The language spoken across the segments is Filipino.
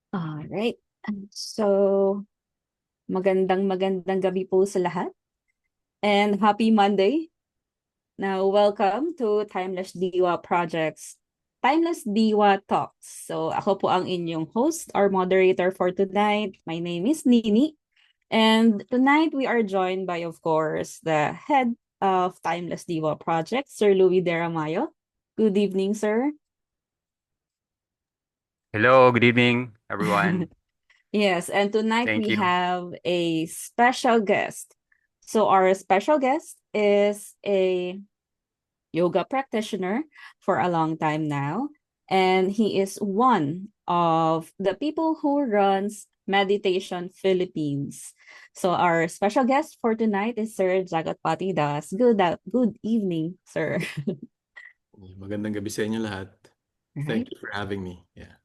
Alright. So, magandang gabi po sa lahat and happy Monday. Now, welcome to Timeless Diwa Project's Timeless Diwa Talks. So, ako po ang inyong host or moderator for tonight. My name is Nini. And tonight we are joined by, of course, the head of Timeless Diwa Project, Sir Louis Deramayo. Good evening, sir. Hello, good evening, everyone. Yes, and tonight Thank we you. have a special guest. So our special guest is a yoga practitioner for a long time now, and he is one of the people who runs Meditation Philippines. So our special guest for tonight is Sir Jagatpati Das. Good evening, sir. Magandang gabi sa inyo lahat. All right. Thank you for having me. Yeah.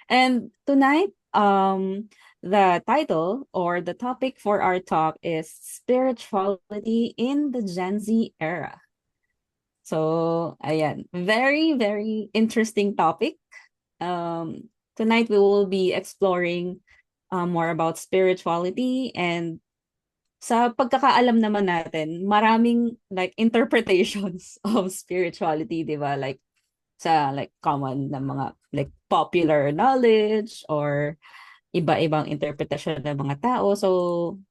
And tonight, the title or the topic for our talk is spirituality in the Gen Z era. So, ayan, very interesting topic. Tonight we will be exploring more about spirituality, and sa pagkakaalam naman natin, maraming like interpretations of spirituality, 'di ba? Like sa like common na mga like popular knowledge or iba-ibang interpretasyon ng mga tao. So,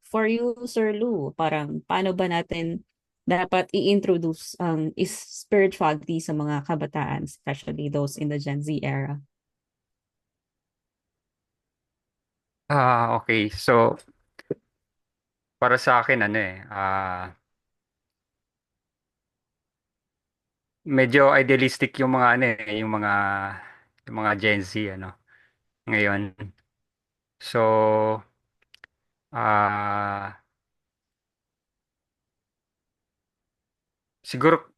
for you, Sir Lou, parang paano ba natin dapat i-introduce ang is spirituality sa mga kabataan, especially those in the Gen Z era? Okay. So, para sa akin, medyo idealistic yung mga, yung mga Gen Z, ngayon. So, ah, siguro,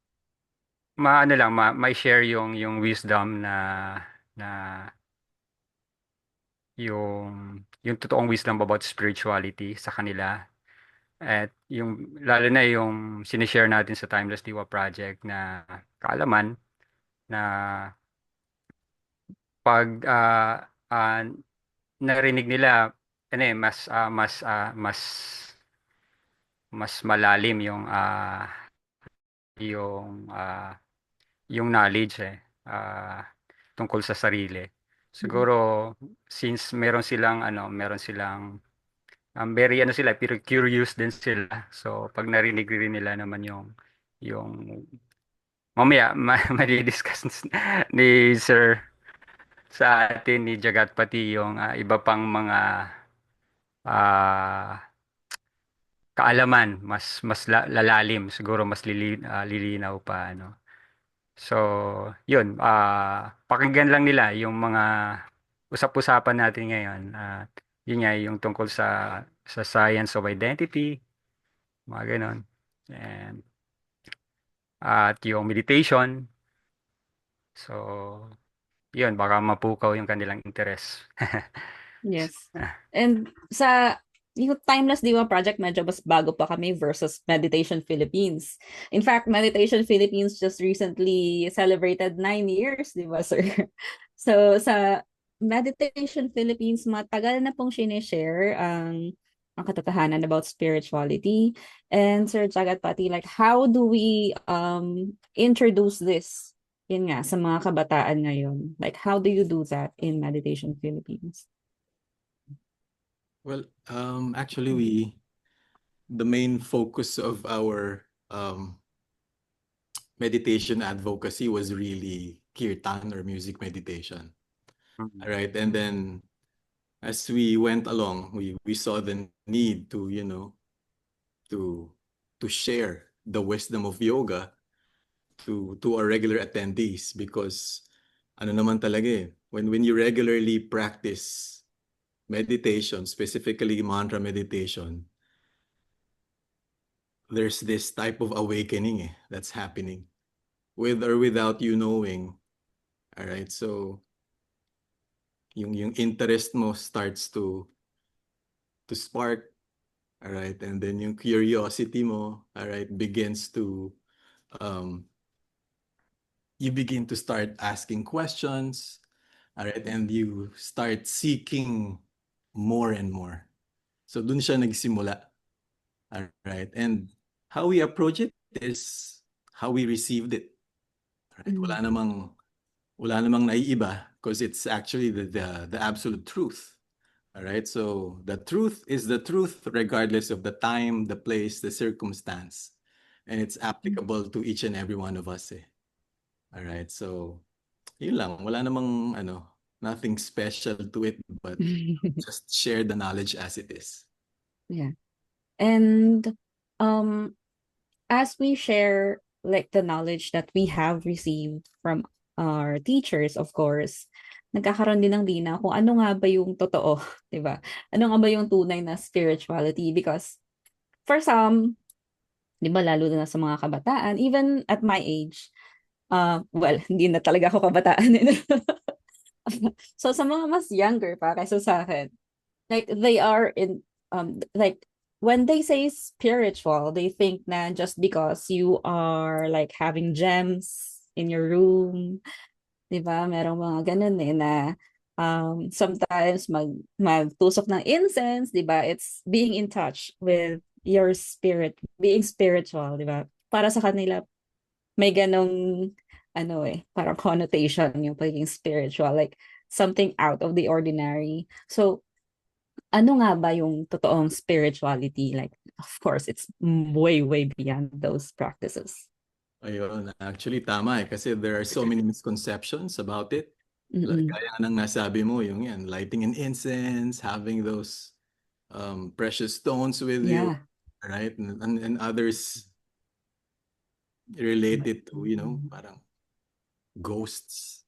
may share yung wisdom na, yung totoong wisdom about spirituality sa kanila. At lalo na yung sinishare natin sa Timeless Diwa Project na kaalaman na pag narinig nila mas malalim yung ah, yung knowledge ah, tungkol sa sarili. Siguro since meron silang very pero curious din sila. So pag narinig rin nila naman yung mamaya madi-discuss ni Sir sa atin ni Jagat pati yung iba pang mga ah, kaalaman, lalalim, siguro mas lilinaw pa, ano. So, yun, pakinggan lang nila yung mga usap-usapan natin ngayon. At yun nga, yung tungkol sa science of identity, mga ganon. And, at yung meditation. So, yun, baka mapukaw yung kanilang interest. Yes. And sa yung Timeless Diwa Project, medyo mas bago pa kami versus Meditation Philippines. In fact, Meditation Philippines just recently celebrated 9 years, di ba, sir? So, sa Meditation Philippines, matagal na pong sinishare ang katotohanan about spirituality. And Sir Jagat Pati, like, how do we introduce this, yun nga, sa mga kabataan ngayon? Like, how do you do that in Meditation Philippines? Well, actually, the main focus of our meditation advocacy was really kirtan or music meditation. Mhm. All right. And then as we went along, we saw the need to, to to share the wisdom of yoga to our regular attendees because ano naman talaga when you regularly practice meditation, specifically mantra meditation, there's this type of awakening that's happening with or without you knowing. All right, so yung interest mo starts to spark. All right, and then yung curiosity mo, all right, begins to um, you begin to start asking questions. All right, and you start seeking more and more. So dun siya nagsimula. All right, and how we approach it is how we received it. All right, wala namang naiiba because it's actually the absolute truth. All right, so the truth is the truth regardless of the time, the place, the circumstance, and it's applicable to each and every one of us. All right, so yun lang, wala namang nothing special to it, but just share the knowledge as it is. Yeah. And um as we share like the knowledge that we have received from our teachers, of course, nagkakaroon din ng linaw kung ano nga ba yung totoo, 'di ba? Ano nga ba yung tunay na spirituality? Because for some, 'di ba, lalo na sa mga kabataan, even at my age, well, hindi na talaga ako kabataan. So sa mga mas younger pa kaysa sa akin, like they are in like when they say spiritual, they think na just because you are like having gems in your room, 'di ba? Merong mga ganun na sometimes magtusok ng incense, 'di ba? It's being in touch with your spirit, being spiritual, 'di ba? Para sa kanila may ganong parang connotation yung pagiging spiritual, like something out of the ordinary. So ano nga ba yung totoong spirituality? Like, of course, it's way, way beyond those practices. Ayun, actually tama kasi there are so many misconceptions about it. Like, kaya nang nasabi mo, yung yan, lighting an incense, having those precious stones with you, Yeah. right? And others related to, parang ghosts,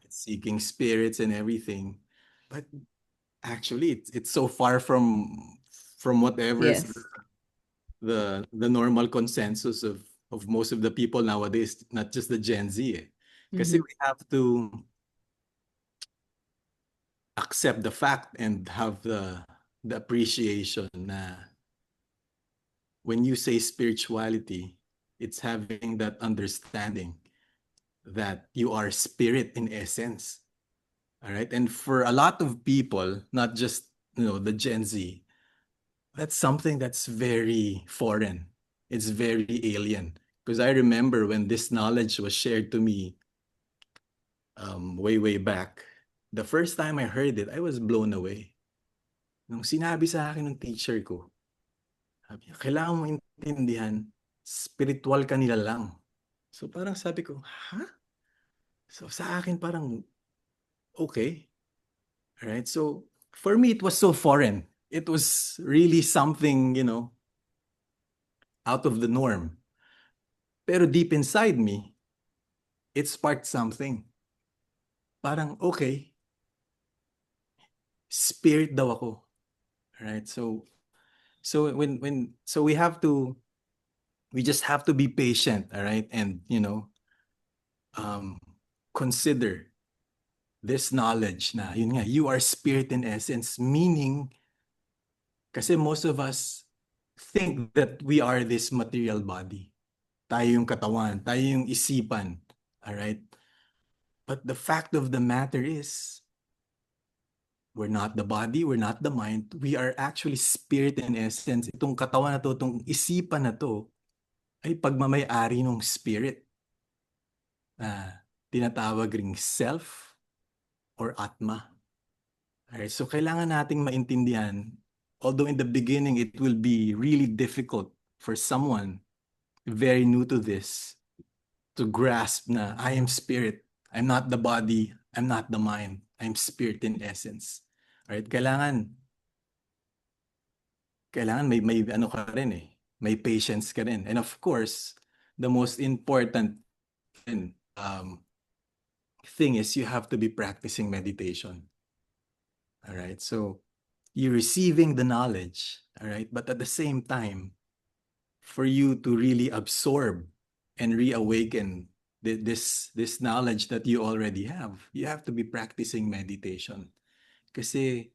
seeking spirits and everything. But actually, it's so far from whatever's Yes. the normal consensus of most of the people nowadays, not just the Gen Z. Kasi we have to accept the fact and have the appreciation na when you say spirituality, it's having that understanding that you are spirit in essence. All right. And for a lot of people, not just, the Gen Z, that's something that's very foreign. It's very alien. Because I remember when this knowledge was shared to me way, way back, the first time I heard it, I was blown away. Nung sinabi sa akin ng teacher ko, sabi niya, kailangan mo intindihan, spiritual ka nila lang. So parang sabi ko, ha? So sa akin parang, okay. All right. So for me, it was so foreign. It was really something, out of the norm. Pero deep inside me, it sparked something. Parang, okay, spirit daw ako. All right. So we just have to be patient, all right? And, consider this knowledge na, yun nga, you are spirit in essence, meaning, kasi most of us think that we are this material body. Tayo yung katawan, tayo yung isipan, all right? But the fact of the matter is, we're not the body, we're not the mind, we are actually spirit in essence. Itong katawan na to, itong isipan na to, ay pagmamay-ari ng spirit na tinatawag ring self or atma. Alright, so kailangan nating maintindihan, although in the beginning it will be really difficult for someone very new to this to grasp na I am spirit, I'm not the body, I'm not the mind, I'm spirit in essence. Alright, kailangan may ano ka rin may patience ka rin. And of course, the most important thing is you have to be practicing meditation. All right. So you're receiving the knowledge. All right. But at the same time, for you to really absorb and reawaken this knowledge that you already have, you have to be practicing meditation. Kasi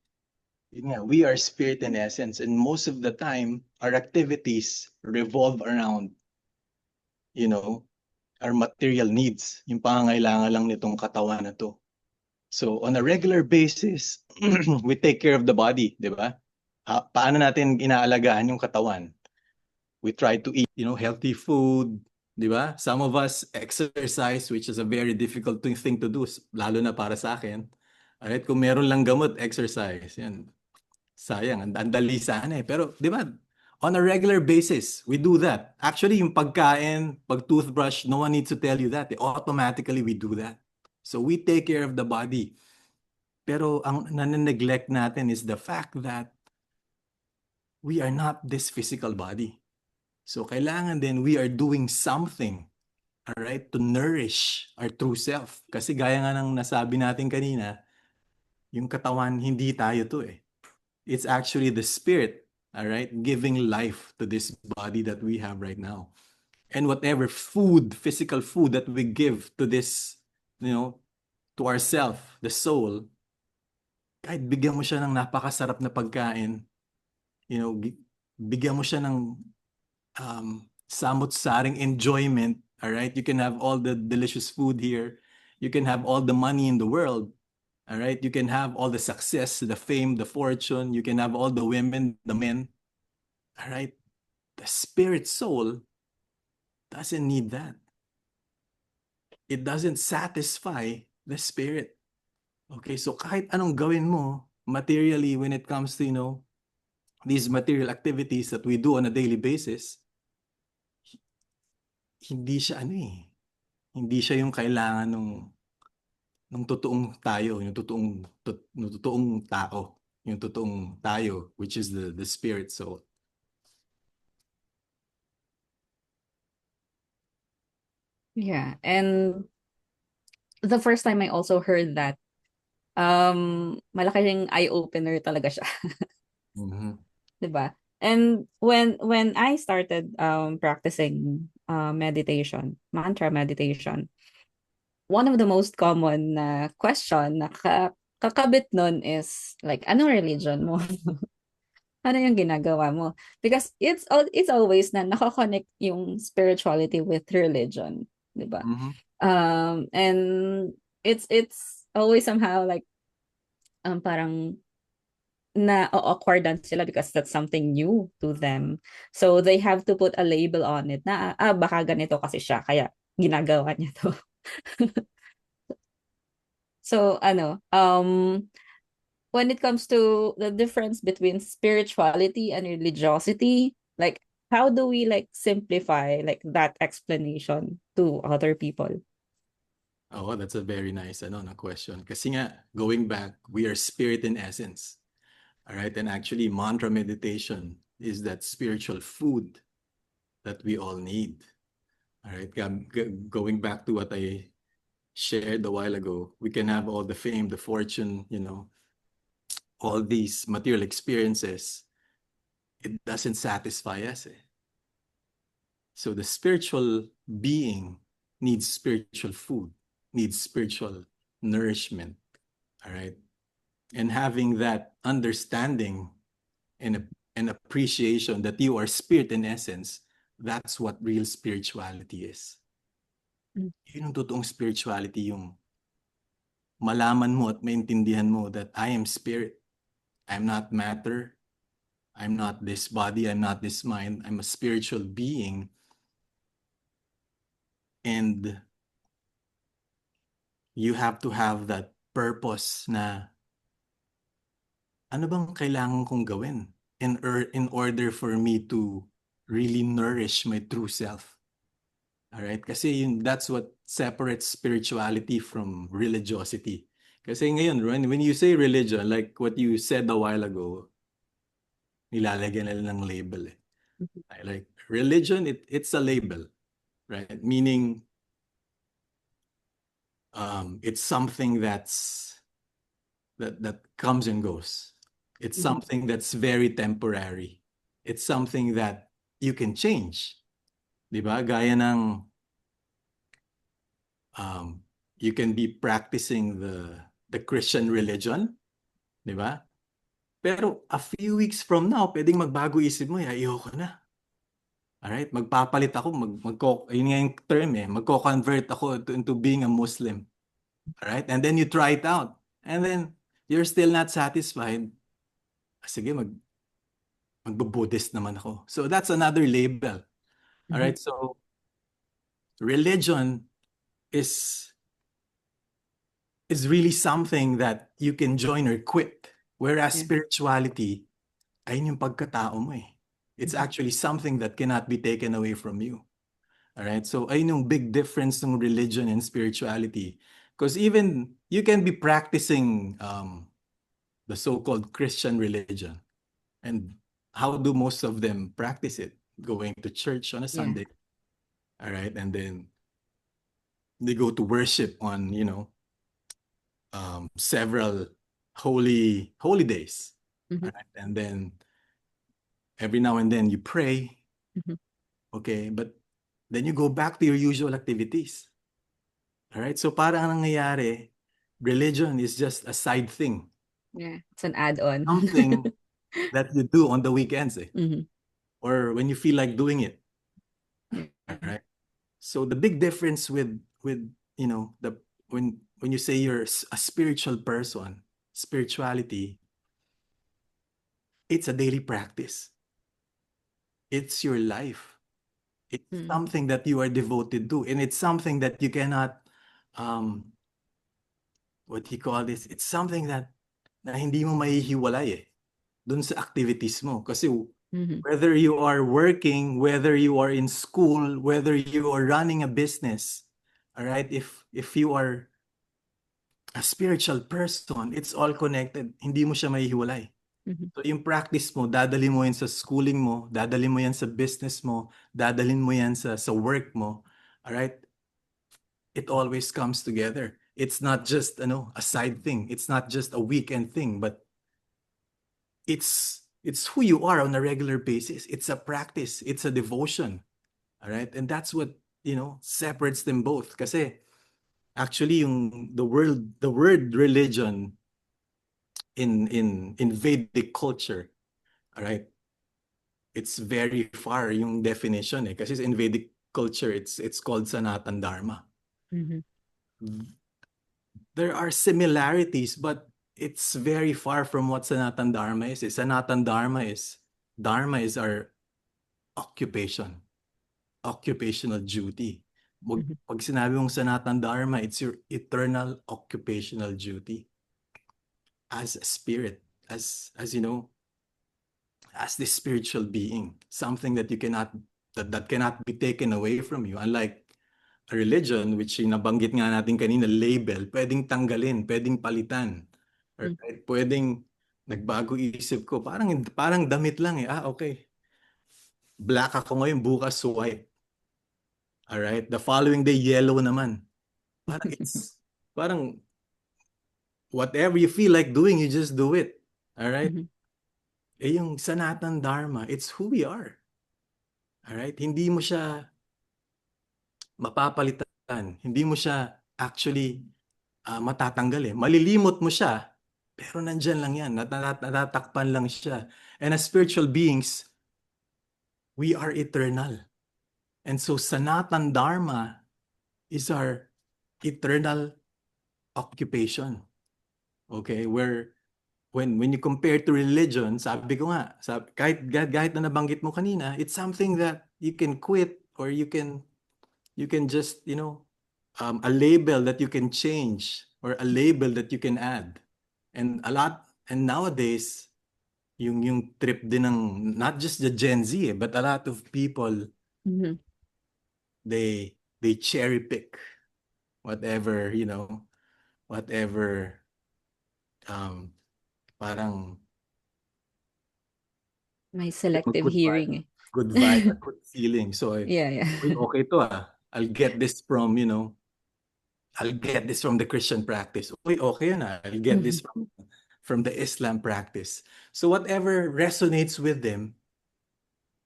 we are spirit in essence, and most of the time, our activities revolve around, our material needs, yung pangangailangan lang nitong katawan na to. So on a regular basis, we take care of the body, di ba? Paano natin inaalagaan yung katawan? We try to eat, healthy food, di ba? Some of us exercise, which is a very difficult thing to do, lalo na para sa akin. Alright, kung meron lang gamot, exercise. Yan. Sayang, ang dali sana eh. Pero, di ba, on a regular basis, we do that. Actually, yung pagkain, pag-toothbrush, no one needs to tell you that. Automatically, we do that. So, we take care of the body. Pero, ang nane-neglect natin is the fact that we are not this physical body. So, kailangan din we are doing something, alright, to nourish our true self. Kasi gaya nga ng nasabi natin kanina, yung katawan, hindi tayo to eh. It's actually the spirit, all right, giving life to this body that we have right now. And whatever food, physical food that we give to this, to ourself, the soul, kahit bigyan mo siya ng napakasarap na pagkain, bigyan mo siya ng samot-saring enjoyment, all right? You can have all the delicious food here. You can have all the money in the world. All right, you can have all the success, the fame, the fortune. You can have all the women, the men. All right, the spirit soul doesn't need that. It doesn't satisfy the spirit. Okay, so kahit anong gawin mo materially when it comes to, these material activities that we do on a daily basis, hindi siya hindi siya yung kailangan nung totoong tayo, yung totoong tao, yung totoong tayo, which is the spirit soul. Yeah, and the first time I also heard that, malaking eye-opener talaga siya. Mhm. 'Di ba? And when I started practicing meditation, mantra meditation, one of the most common na question na kakabit nun is like, anong religion mo? Ano yung ginagawa mo? Because it's always na nakakonect yung spirituality with religion, 'di ba? Mhm. And it's always somehow like parang na-awkwardan sila because that's something new to them. So they have to put a label on it na baka ganito kasi siya kaya ginagawa niya to. So when it comes to the difference between spirituality and religiosity, like how do we like simplify like that explanation to other people? Oh, that's a very nice na question. Kasi nga, going back, we are spirit in essence. All right, and actually mantra meditation is that spiritual food that we all need. All right, going back to what I shared a while ago, we can have all the fame, the fortune, all these material experiences. It doesn't satisfy us. So the spiritual being needs spiritual food, needs spiritual nourishment. All right. And having that understanding and appreciation that you are spirit in essence, that's what real spirituality is. Yun yung totoong spirituality, yung malaman mo at maintindihan mo that I am spirit. I'm not matter. I'm not this body. I'm not this mind. I'm a spiritual being. And you have to have that purpose na ano bang kailangan kong gawin in order for me to really nourish my true self. All right? Kasi that's what separates spirituality from religiosity. Kasi ngayon, when you say religion, like what you said a while ago, nilalagyan nila ng label eh. Like religion, it's a label, right? Meaning, it's something that comes and goes. It's something that's very temporary. It's something that you can change. Di ba? Gaya ng you can be practicing the Christian religion, di ba? Pero a few weeks from now, pwedeng magbago isip mo, ayoko na. Alright? Magpapalit ako, yun nga yung term magko-convert ako into being a Muslim. Alright? And then you try it out. And then you're still not satisfied. Sige, magbo-Buddhist naman ako. So that's another label. All right. So religion is really something that you can join or quit. Whereas Yeah. spirituality, ayun yung pagkatao mo eh. It's Mhm. actually something that cannot be taken away from you. All right. So ayun yung big difference ng religion and spirituality. Because even you can be practicing the so-called Christian religion. And how do most of them practice it? Going to church on a Yeah. Sunday. All right. And then they go to worship on, several holy days. Mhm. All right? And then every now and then you pray. Mhm. Okay. But then you go back to your usual activities. All right. So parang ang nangyayari, religion is just a side thing. Yeah. It's an add-on. Something that you do on the weekends, Mhm. or when you feel like doing it. Yeah. All right. So the big difference with the when you say you're a spiritual person, spirituality, it's a daily practice. It's your life. It's Mm. something that you are devoted to, and it's something that you cannot what do you call this? It's something that na hindi mo maihiwalay dun sa activities mo. Kasi Mhm. whether you are working, whether you are in school, whether you are running a business, all right, if you are a spiritual person, it's all connected. Hindi mo siya maihiwalay. Mhm. So yung practice mo, dadali mo yan sa schooling mo, dadali mo yan sa business mo, dadalhin mo yan sa work mo. All right? It always comes together. It's not just a side thing. It's not just a weekend thing, but it's who you are on a regular basis. It's a practice. It's a devotion. All right? And that's what, separates them both. Kasi actually the word religion in Vedic culture, all right? It's very far yung definition kasi in Vedic culture it's called Sanatan Dharma. Mhm. There are similarities, but it's very far from what Sanatan Dharma is. Sanatan Dharma is our occupation, occupational duty. Mhm. Pag sinabi mong Sanatan Dharma, it's your eternal occupational duty as a spirit, as as this spiritual being, something that you cannot that cannot be taken away from you. Unlike a religion, which nabanggit nga natin kanina, label, pwedeng tanggalin, pwedeng palitan. Mm. Right? Pwedeng nagbago isip ko, parang damit lang okay. Black ako ngayon, bukas white. All right? The following day, yellow naman. Parang whatever you feel like doing, you just do it. All right? Mhm. Yung Sanatan Dharma, it's who we are. All right? Hindi mo siya mapapalitan. Hindi mo siya actually matatanggal Malilimot mo siya, pero nandyan lang yan. Natatakpan lang siya. And as spiritual beings, we are eternal. And so Sanatan Dharma is our eternal occupation. Okay? Where when you compare to religion, sabi ko nga, kahit na nabanggit mo kanina, it's something that you can quit or you can just, a label that you can change or a label that you can add. And nowadays, yung trip din ng not just the Gen Z, but a lot of people, Mhm. they cherry pick whatever, whatever parang May selective good hearing eh. vibe, good feeling. So, Yeah, yeah. okay to I'll get this from, I'll get this from the Christian practice. Okay yun I'll get this from the Islam practice. So whatever resonates with them,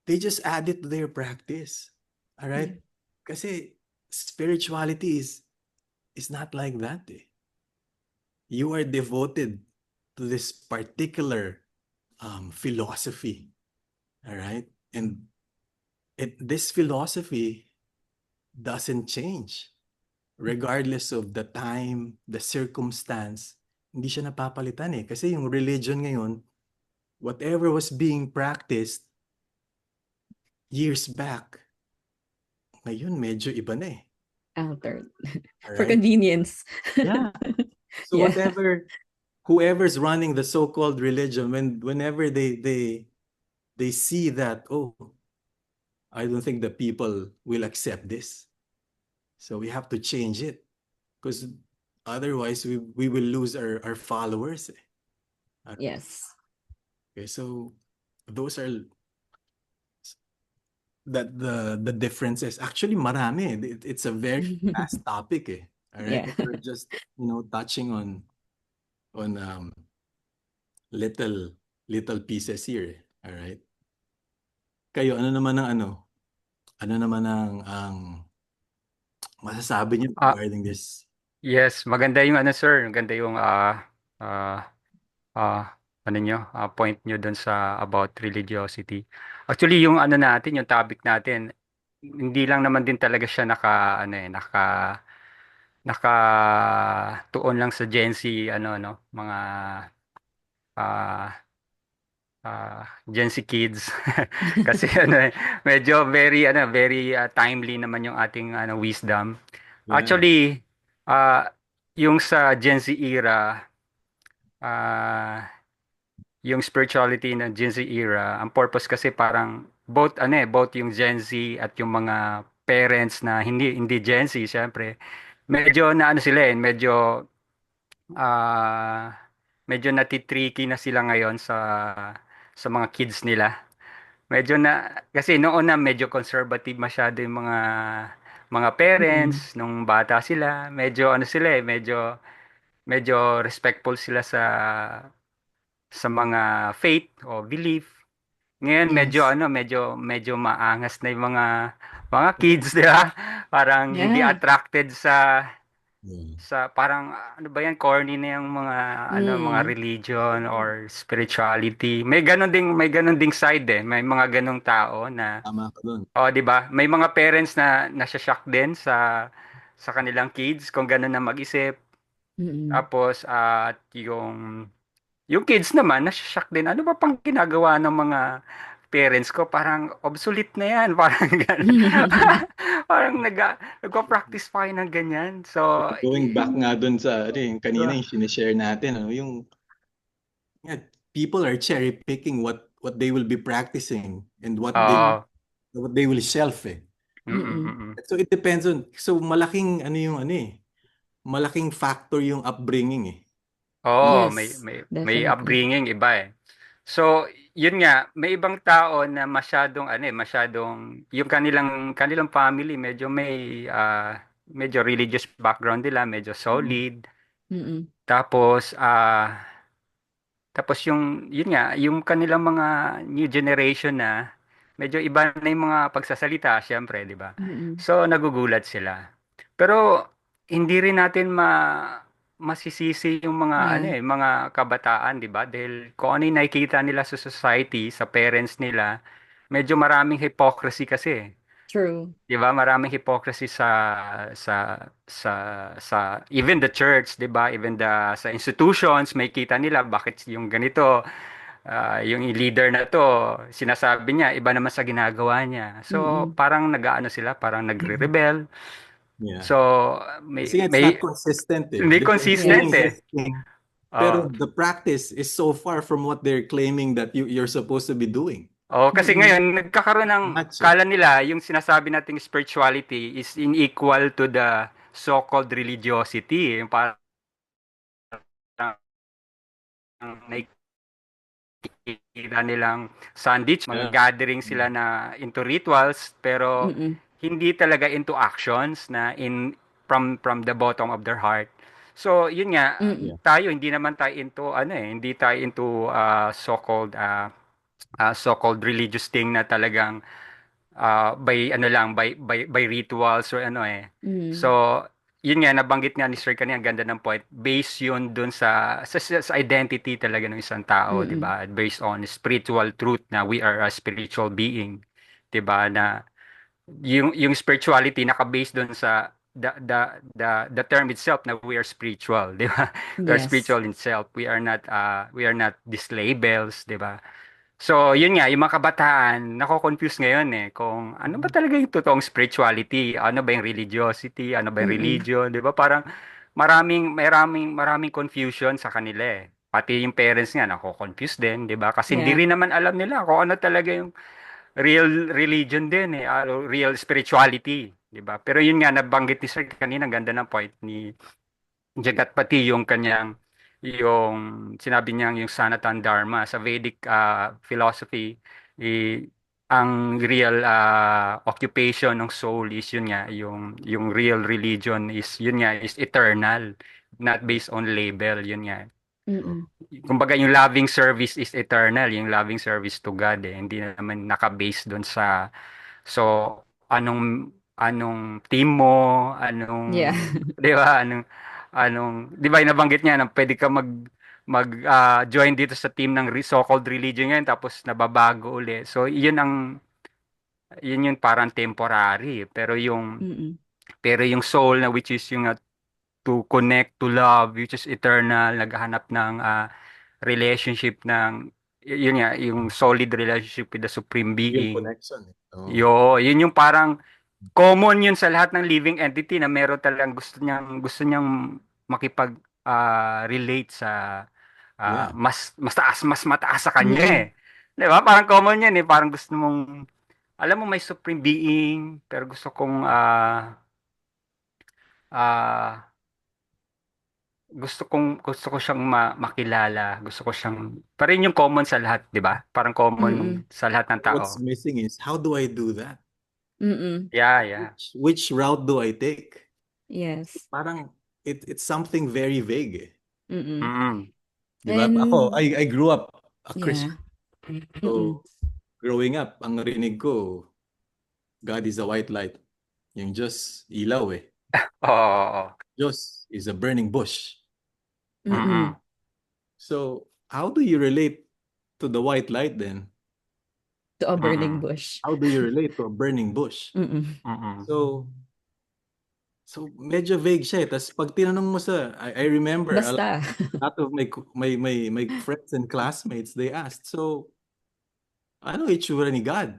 they just add it to their practice. All right? Yeah. Kasi spirituality is not like that. You are devoted to this particular philosophy. All right? And this philosophy doesn't change regardless of the time, the circumstance. hindi siya napapalitan eh. Kasi yung religion ngayon, whatever was being practiced years back, ngayon medyo iba na eh. Altered. For Alright? convenience. Yeah. So Yeah. whoever's running the so-called religion, whenever they see that, oh, I don't think the people will accept this. So we have to change it. Because otherwise we will lose our followers. Yes. Okay, so those are the differences. Actually, marami. It's a very vast topic eh. All right, Yeah. but we're just touching on little pieces here. Eh. All right. Kayo, ano naman ang masasabi niyo Ah, regarding this? yes, maganda yung ano sir, maganda yung ah, ah, ano nyo, point nyo dun sa about religiosity. Actually, yung ano natin, yung topic natin, hindi lang naman din talaga siya nakatuon lang sa Gen Z, mga ah, Gen Z kids. Kasi very timely naman yung ating wisdom. Yeah. Actually, ah, yung sa Gen Z era, ah, yung spirituality ng Gen Z era, ang purpose kasi parang both yung Gen Z at yung mga parents na hindi Gen Z, syempre, medyo na ano sila ah medyo natitricky na sila ngayon sa mga kids nila. Medyo na kasi noon na medyo conservative masyado yung mga Mm-mm. parents nung bata sila. Medyo ano sila medyo respectful sila sa mga faith o belief. Ngayon medyo Yes. medyo maangas na yung mga kids, di ba? Parang hindi Yeah. attracted Yeah. sa parang ano ba yan, corny na yung mga Mm. religion or spirituality. May ganun ding side eh. May mga ganung tao na Tama ka dun. oh, 'di ba? May mga parents na nasya-shock din sa kanilang kids kung ganun na mag-isip. Mm-mm. Tapos at yung kids naman nasya-shock din. Ano ba pang ginagawa ng mga parents ko? Parang obsolete na 'yan, parang ganun. Parang nagpa-practice pa kayo ng ganyan. So, Going back nga dun sa yung kanina so yung sinishare natin, yung yeah, people are cherry picking what they will be practicing and Mm. what they will shelf eh. mm, Mm-mm. mm. So it depends on so malaking malaking factor yung upbringing eh. Oo, Yes, may definitely. upbringing iba eh. So, yun nga, may ibang tao na masyadong yung kanilang family medyo religious background nila, medyo Mm. solid. Mm-mm. Tapos tapos yun nga, yung kanilang mga new generation na medyo iba na yung mga pagsasalita, syempre, di ba? Mm-mm. So, nagugulat sila. Pero, hindi rin natin masisisi yung Yeah, mga kabataan, di ba? Dahil kung ano yung nakikita nila sa society, sa parents nila, medyo maraming hypocrisy kasi. true. 'Di ba? Maraming hypocrisy sa sa sa even the church, 'di ba? Even sa institutions, may kita nila bakit yung ganito, yung leader na to, sinasabi niya iba naman sa ginagawa niya. So, Mm-mm. parang nag-aano sila, parang nagre-rebel. Yeah. So, Kasi it's may not consistent eh. hindi They're consistent saying Yes. eh. this thing, Oh. pero the practice is so far from what they're claiming that you're supposed to be doing. Oh, kasi Mm-mm. ngayon nagkakaroon ng Match eh. kala nila yung sinasabi nating spirituality is unequal to the so-called religiosity. Yung parang nakikita nilang sandwich, mga Yeah. gathering sila na into rituals pero Mm-mm. hindi talaga into actions na from the bottom of their heart. So, yun nga, Mm-mm. tayo hindi naman tayo into hindi tayo into so-called religious thing na talagang by ano lang by rituals or ano eh. Mm. So, yun nga nabanggit nga ni Sir kanina, ang ganda ng point. Based yun dun sa identity talaga ng isang tao, 'di Mm-mm. ba? Based on spiritual truth na we are a spiritual being, 'di ba? Na yung spirituality naka-based dun sa the term itself na we are spiritual, di ba? We are Yes. spiritual in self. We are not these labels, di ba? So, yun nga, yung mga kabataan, nako-confuse ngayon kung ano ba talaga yung totoong spirituality, ano ba yung religiosity, ano ba yung Mm-mm. religion, 'di ba? Parang maraming confusion sa kanila eh. Pati yung parents nga nako-confuse din, 'di ba? Kasi hindi Yeah. rin naman alam nila kung ano talaga yung real religion din real spirituality, 'di ba? Pero yun nga nabanggit ni Sir kanina, ang ganda ng point ni Jagat pati yung sinabi niya yung Sanatan Dharma sa Vedic philosophy, ang real occupation ng soul is yun nga yung real religion is yun nga is eternal, not based on label, yun nga. Mm-mm. Kumbaga yung loving service is eternal, yung loving service to God hindi naman naka-base doon sa so anong anong team mo, Yeah. 'di ba? Anong 'di ba nabanggit niya na pwede ka join dito sa team ng so-called religion ngayon tapos nababago uli. So yun yung parang temporary, Mm-mm. pero yung soul na which is yung to connect to love which is eternal, naghahanap ng relationship yun nga yung solid relationship with the supreme Real being. connection. Oh. Yun yung parang common yun sa lahat ng living entity na meron talagang gusto niyang makipag relate sa Yeah. mas mataas sa kanya eh. Mm-mm. 'Di ba? Parang common yan parang gusto mong alam mo may supreme being pero ah gusto ko siyang makilala, gusto ko siyang pa rin yung common sa lahat, 'di ba? Parang common Mm-mm. sa lahat ng tao. What's missing is how do I do that? Mm-mm. Yeah. Which route do I take? Yes. Parang it's something very vague. Mm-mm. Mm. Di ba? Ako, And I grew up a yeah. Christian. Mm-mm. So, growing up, ang narinig ko, God is a white light. Yung Diyos, ilaw eh. Oo. Diyos is a burning bush. Mm-mm. Mm. So, how do you relate to the white light then? To a burning Mm. bush. How do you relate to a burning bush? Mm-mm. Mm. So, medyo vague siya eh. Tapos pag tinanong mo I remember a Basta. lot of my friends and classmates, they asked, so, ano itsura ni God?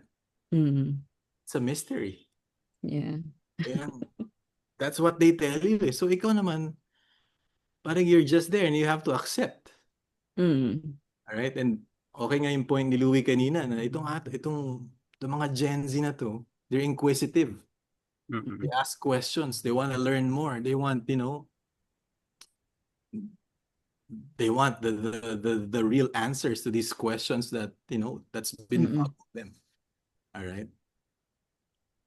Mm. It's a mystery. Yeah. And that's what they tell you eh. So, ikaw naman, parang you're just there and you have to accept. Mm. Alright? And okay nga yung point ni Louie kanina na itong mga Gen Z na to, they're inquisitive. They Mm. ask questions. They want to learn more. They want, they want the real answers to these questions that, that's been Mm-mm. bugging them. All right?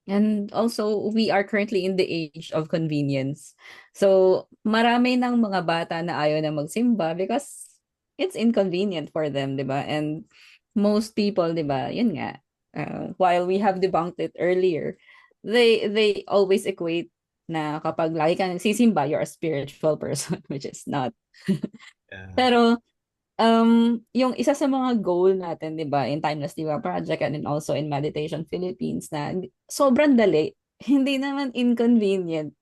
And also, we are currently in the age of convenience. So, marami ng mga bata na ayaw na magsimba because it's inconvenient for them, di ba? And most people, di ba, yun nga, while we have debunked it earlier, they always equate na kapag lagi ka nagsisimba, you're a spiritual person, which is not. Yeah. Pero, yung isa sa mga goal natin, 'di ba, in Timeless Diva Project and then also in Meditation Philippines na sobrang dali, hindi naman inconvenient.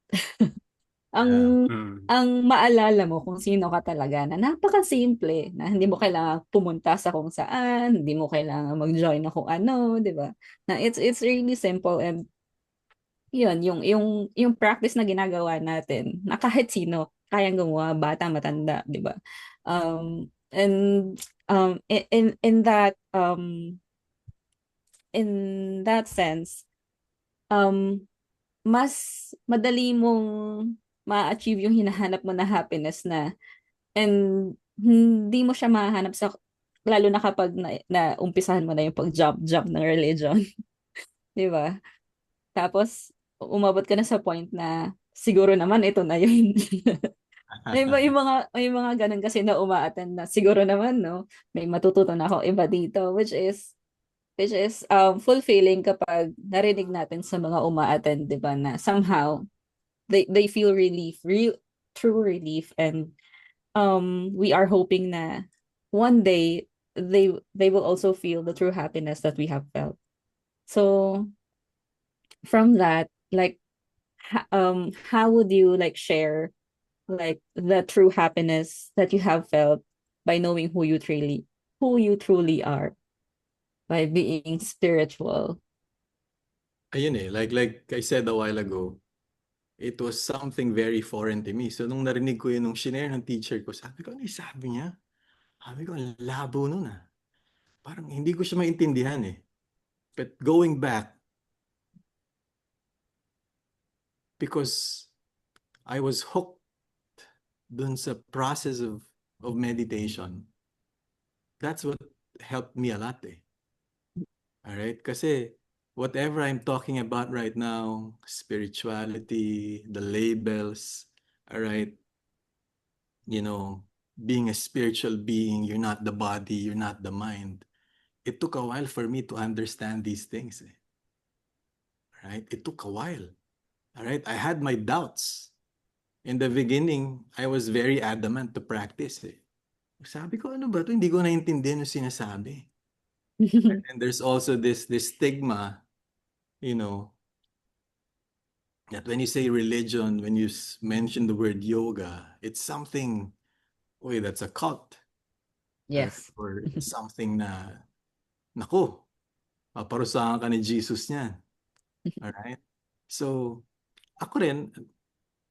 Ang Yeah. Mm. ang maalala mo kung sino ka talaga na napakasimple na hindi mo kailangan pumunta sa kung saan, hindi mo kailangan mag-join na kung ano, 'di ba? Na it's really simple and yun, yung practice na ginagawa natin na kahit sino kayang gumawa, bata, matanda, 'di ba? And in that sense, um mas madali mong ma-achieve yung hinahanap mo na happiness na and hindi mo siya mahanap sa lalo na kapag na umpisahan mo na yung pag-jump ng religion, 'di ba? Tapos umabot ka na sa point na siguro naman ito na yun. May mga ganun kasi na uma-attend na siguro naman no, may matututo na ako iba dito which is fulfilling kapag narinig natin sa mga uma-attend, 'di ba, na somehow they feel relief, real true relief and we are hoping na one day they will also feel the true happiness that we have felt. So from that, like how would you like share like the true happiness that you have felt by knowing who you truly are by being spiritual? Ayun like I said a while ago, it was something very foreign to me. So nung narinig ko yun, nung shinare ng teacher ko, sabi ko, ano yung sabi niya? Sabi ko, ang labo nun ah. Parang hindi ko siya maintindihan eh. But going back, because I was hooked dun sa process of meditation, that's what helped me a lot eh. Alright? Kasi whatever I'm talking about right now, spirituality, the labels, alright, you know, being a spiritual being, you're not the body, you're not the mind. It took a while for me to understand these things. Eh. Right? It took a while. All right? I had my doubts. In the beginning, I was very adamant to practice. Eh. Sabi ko, ano ba ito? Hindi ko naintindihan yung sinasabi. And there's also this stigma, you know, that when you say religion, when you mention the word yoga, it's something, wait, that's a cult. Yes. Or something na, naku, paparusahan ka ni Jesus niyan. Alright? So, ako rin,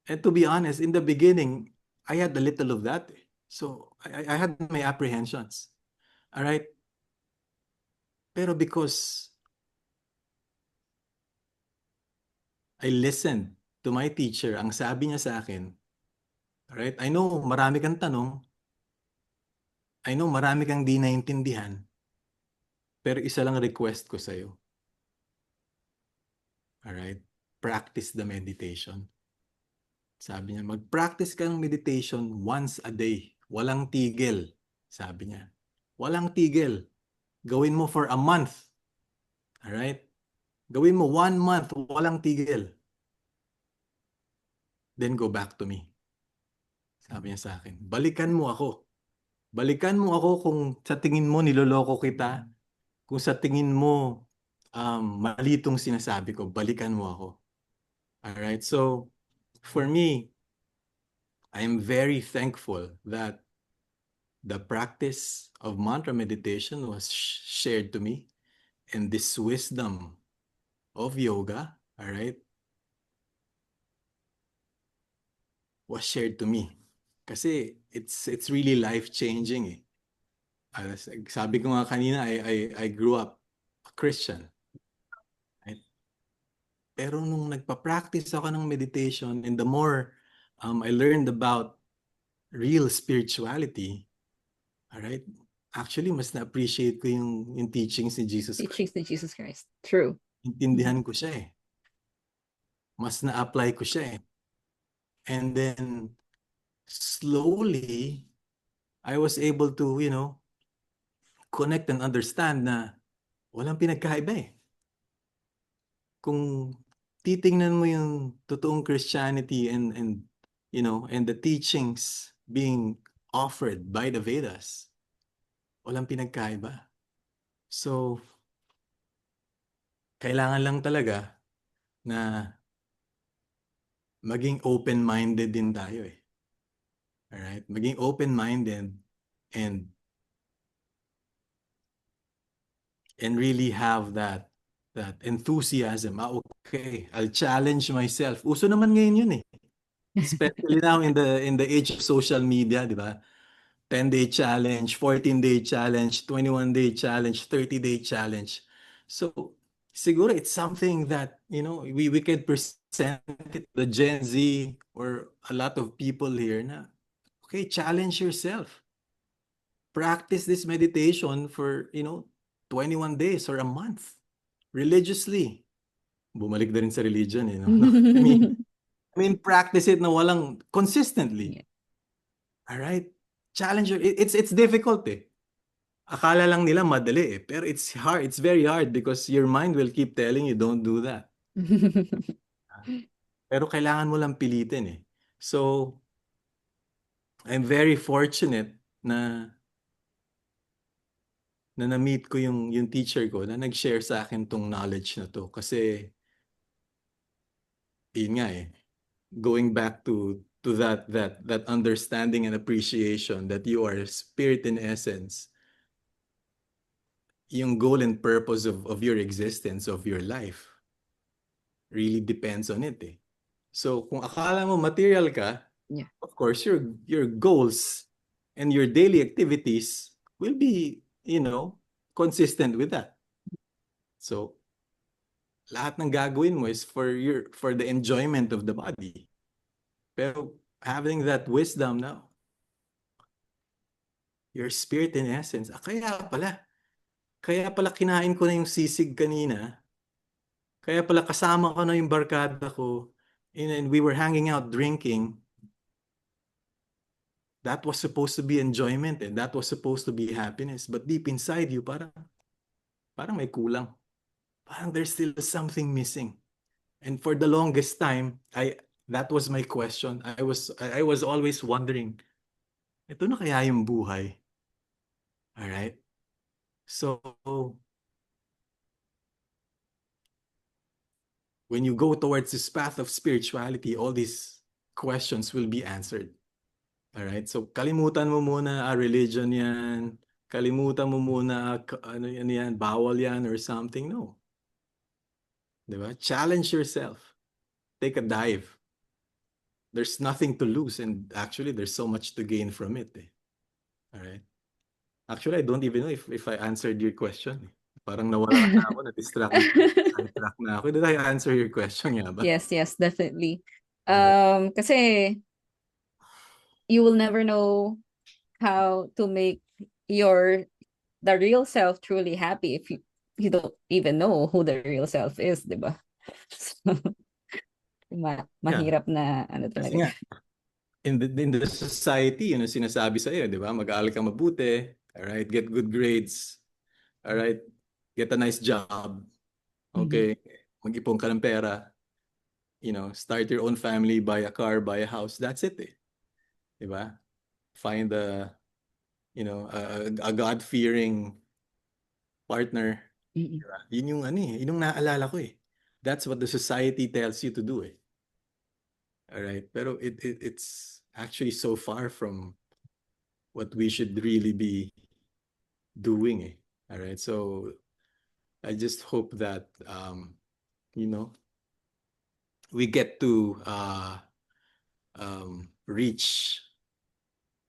and to be honest, in the beginning, I had a little of that. So, I had my apprehensions. Alright? Pero because I listened to my teacher, ang sabi niya sa akin, alright, I know marami kang tanong, I know marami kang di naintindihan, pero isa lang request ko sa'yo. Alright? Practice the meditation. Sabi niya, mag-practice ka ng meditation once a day. Walang tigil. Sabi niya. Walang tigil. Gawin mo for a month. Alright? Gawin mo 1 month, walang tigil. Then go back to me. Sabi niya sa akin, balikan mo ako. Balikan mo ako kung sa tingin mo niloloko kita. Kung sa tingin mo mali itong sinasabi ko, balikan mo ako. Alright? So, for me, I am very thankful that the practice of mantra meditation was shared to me, and this wisdom of yoga, all right, was shared to me. Kasi it's really life-changing eh. Sabi ko nga kanina, I grew up a Christian. Right? Pero nung nagpa-practice ako ng meditation, and the more I learned about real spirituality, all right, actually mas na-appreciate ko yung teachings ni Jesus Christ. Teachings ni Jesus Christ. True. Intindihan ko siya eh. Mas na-apply ko siya eh. And then, slowly, I was able to, you know, connect and understand na walang pinagkaiba eh. Kung titingnan mo yung totoong Christianity and you know, and the teachings being offered by the Vedas, walang pinagkaiba. So, kailangan lang talaga na maging open-minded din tayo eh. Alright? Maging open-minded and really have that enthusiasm. Okay, I'll challenge myself. Uso naman ngayon yun eh. Especially now in the age of social media, di ba? 10-day challenge, 14-day challenge, 21-day challenge, 30-day challenge. So, siguro it's something that, you know, we could present it to the Gen Z or a lot of people here na, okay, challenge yourself. Practice this meditation for, you know, 21 days or a month. Religiously. Bumalik na rin sa religion eh. No? I mean, practice it na walang consistently. Yeah. All right? Challenge it's difficult eh. Akala lang nila madali eh. Pero it's hard. It's very hard because your mind will keep telling you don't do that. Pero kailangan mo lang pilitin eh. So, I'm very fortunate na na-meet ko yung teacher ko na nag-share sa akin tong knowledge na to. Kasi, yun nga eh, going back to that understanding and appreciation that you are spirit in essence, yung goal and purpose of your existence, of your life, really depends on it eh. So kung akala mo material ka, Yeah. of course your goals and your daily activities will be, consistent with that. So lahat ng gagawin mo is for the enjoyment of the body. Pero having that wisdom now, your spirit in essence, kaya pala kinain ko na yung sisig kanina, kaya pala kasama ko na yung barkada ko, and we were hanging out drinking. That was supposed to be enjoyment and that was supposed to be happiness. But deep inside you, parang may kulang. Parang there's still something missing. And for the longest time, that was my question. I was always wondering, ito na kaya yung buhay? All right? So when you go towards this path of spirituality, all these questions will be answered. All right? So kalimutan mo muna religion yan. Kalimutan mo muna ano yan, bawal yan or something. No. Diba? Challenge yourself. Take a dive. There's nothing to lose and actually there's so much to gain from it. Eh. All right? Actually, I don't even know if I answered your question. Parang nawala na ako, na-distract na ako. Did I answer your question nga ba? Yes, definitely. Okay. Kasi you will never know how to make the real self truly happy if you don't even know who the real self is, di ba? So, mahirap na ano Kasi talaga. nga, in the society, yun ang sinasabi sa'yo, di ba? Mag-aaral ka mabuti, alright, get good grades, alright, get a nice job, okay, mag-ipon ka ng pera, start your own family, buy a car, buy a house, that's it eh. Di ba? Find a God-fearing partner. Diba? Yun yung yun yung naalala ko eh. That's what the society tells you to do eh. Alright, pero it's actually so far from what we should really be doing eh. Alright, so I just hope that we get to reach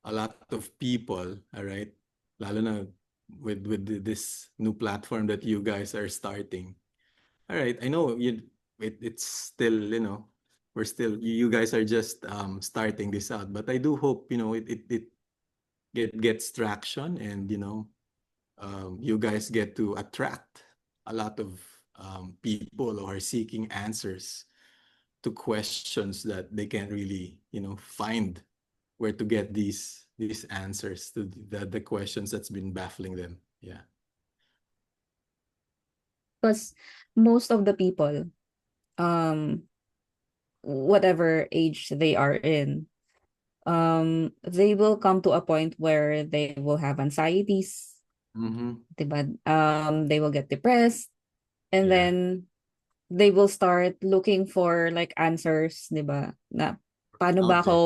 a lot of people, alright, lalo na with this new platform that you guys are starting. Alright, I know it's still, you guys are just starting this out, but I do hope, it gets traction and, you guys get to attract a lot of people who are seeking answers to questions that they can't really, find where to get these answers to the questions that's been baffling them. Yeah. Because most of the people, whatever age they are in, they will come to a point where they will have anxieties, diba? They will get depressed, and Yeah. then they will start looking for like answers, diba? Na paano ba Okay. ako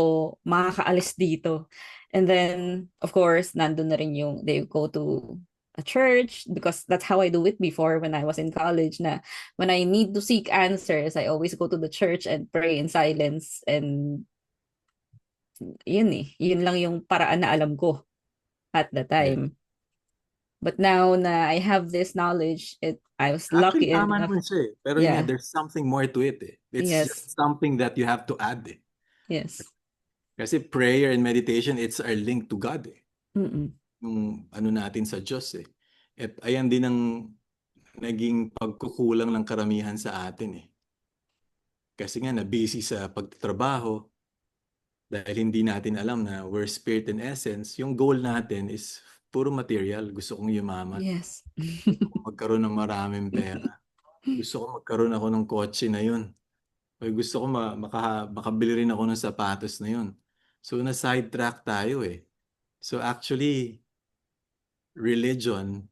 makakaalis dito? And then, of course, nandun na rin yung they go to a church because that's how I do it before when I was in college na when I need to seek answers, I always go to the church and pray in silence and yun lang yung paraan na alam ko at the Yeah. time. But now na I have this knowledge, I was Actually, lucky tama enough. naman siya eh. Pero yun nga, Yeah. there's something more to it eh. It's Yes. just something that you have to add eh. Yes. Kasi prayer and meditation, it's our link to God eh. Mm-mm. Yung ano natin sa Diyos eh. At ayan din ang naging pagkukulang ng karamihan sa atin eh. Kasi nga na-busy sa pagtatrabaho dahil hindi natin alam na we're spirit in essence. Yung goal natin is puro material. Gusto kong yumaman. Yes. Gusto kong magkaroon ng maraming pera. Gusto ko magkaroon ako ng kotse na yun. O gusto ko makabili rin ako ng sapatos na yun. So na-sidetrack tayo eh. So actually, religion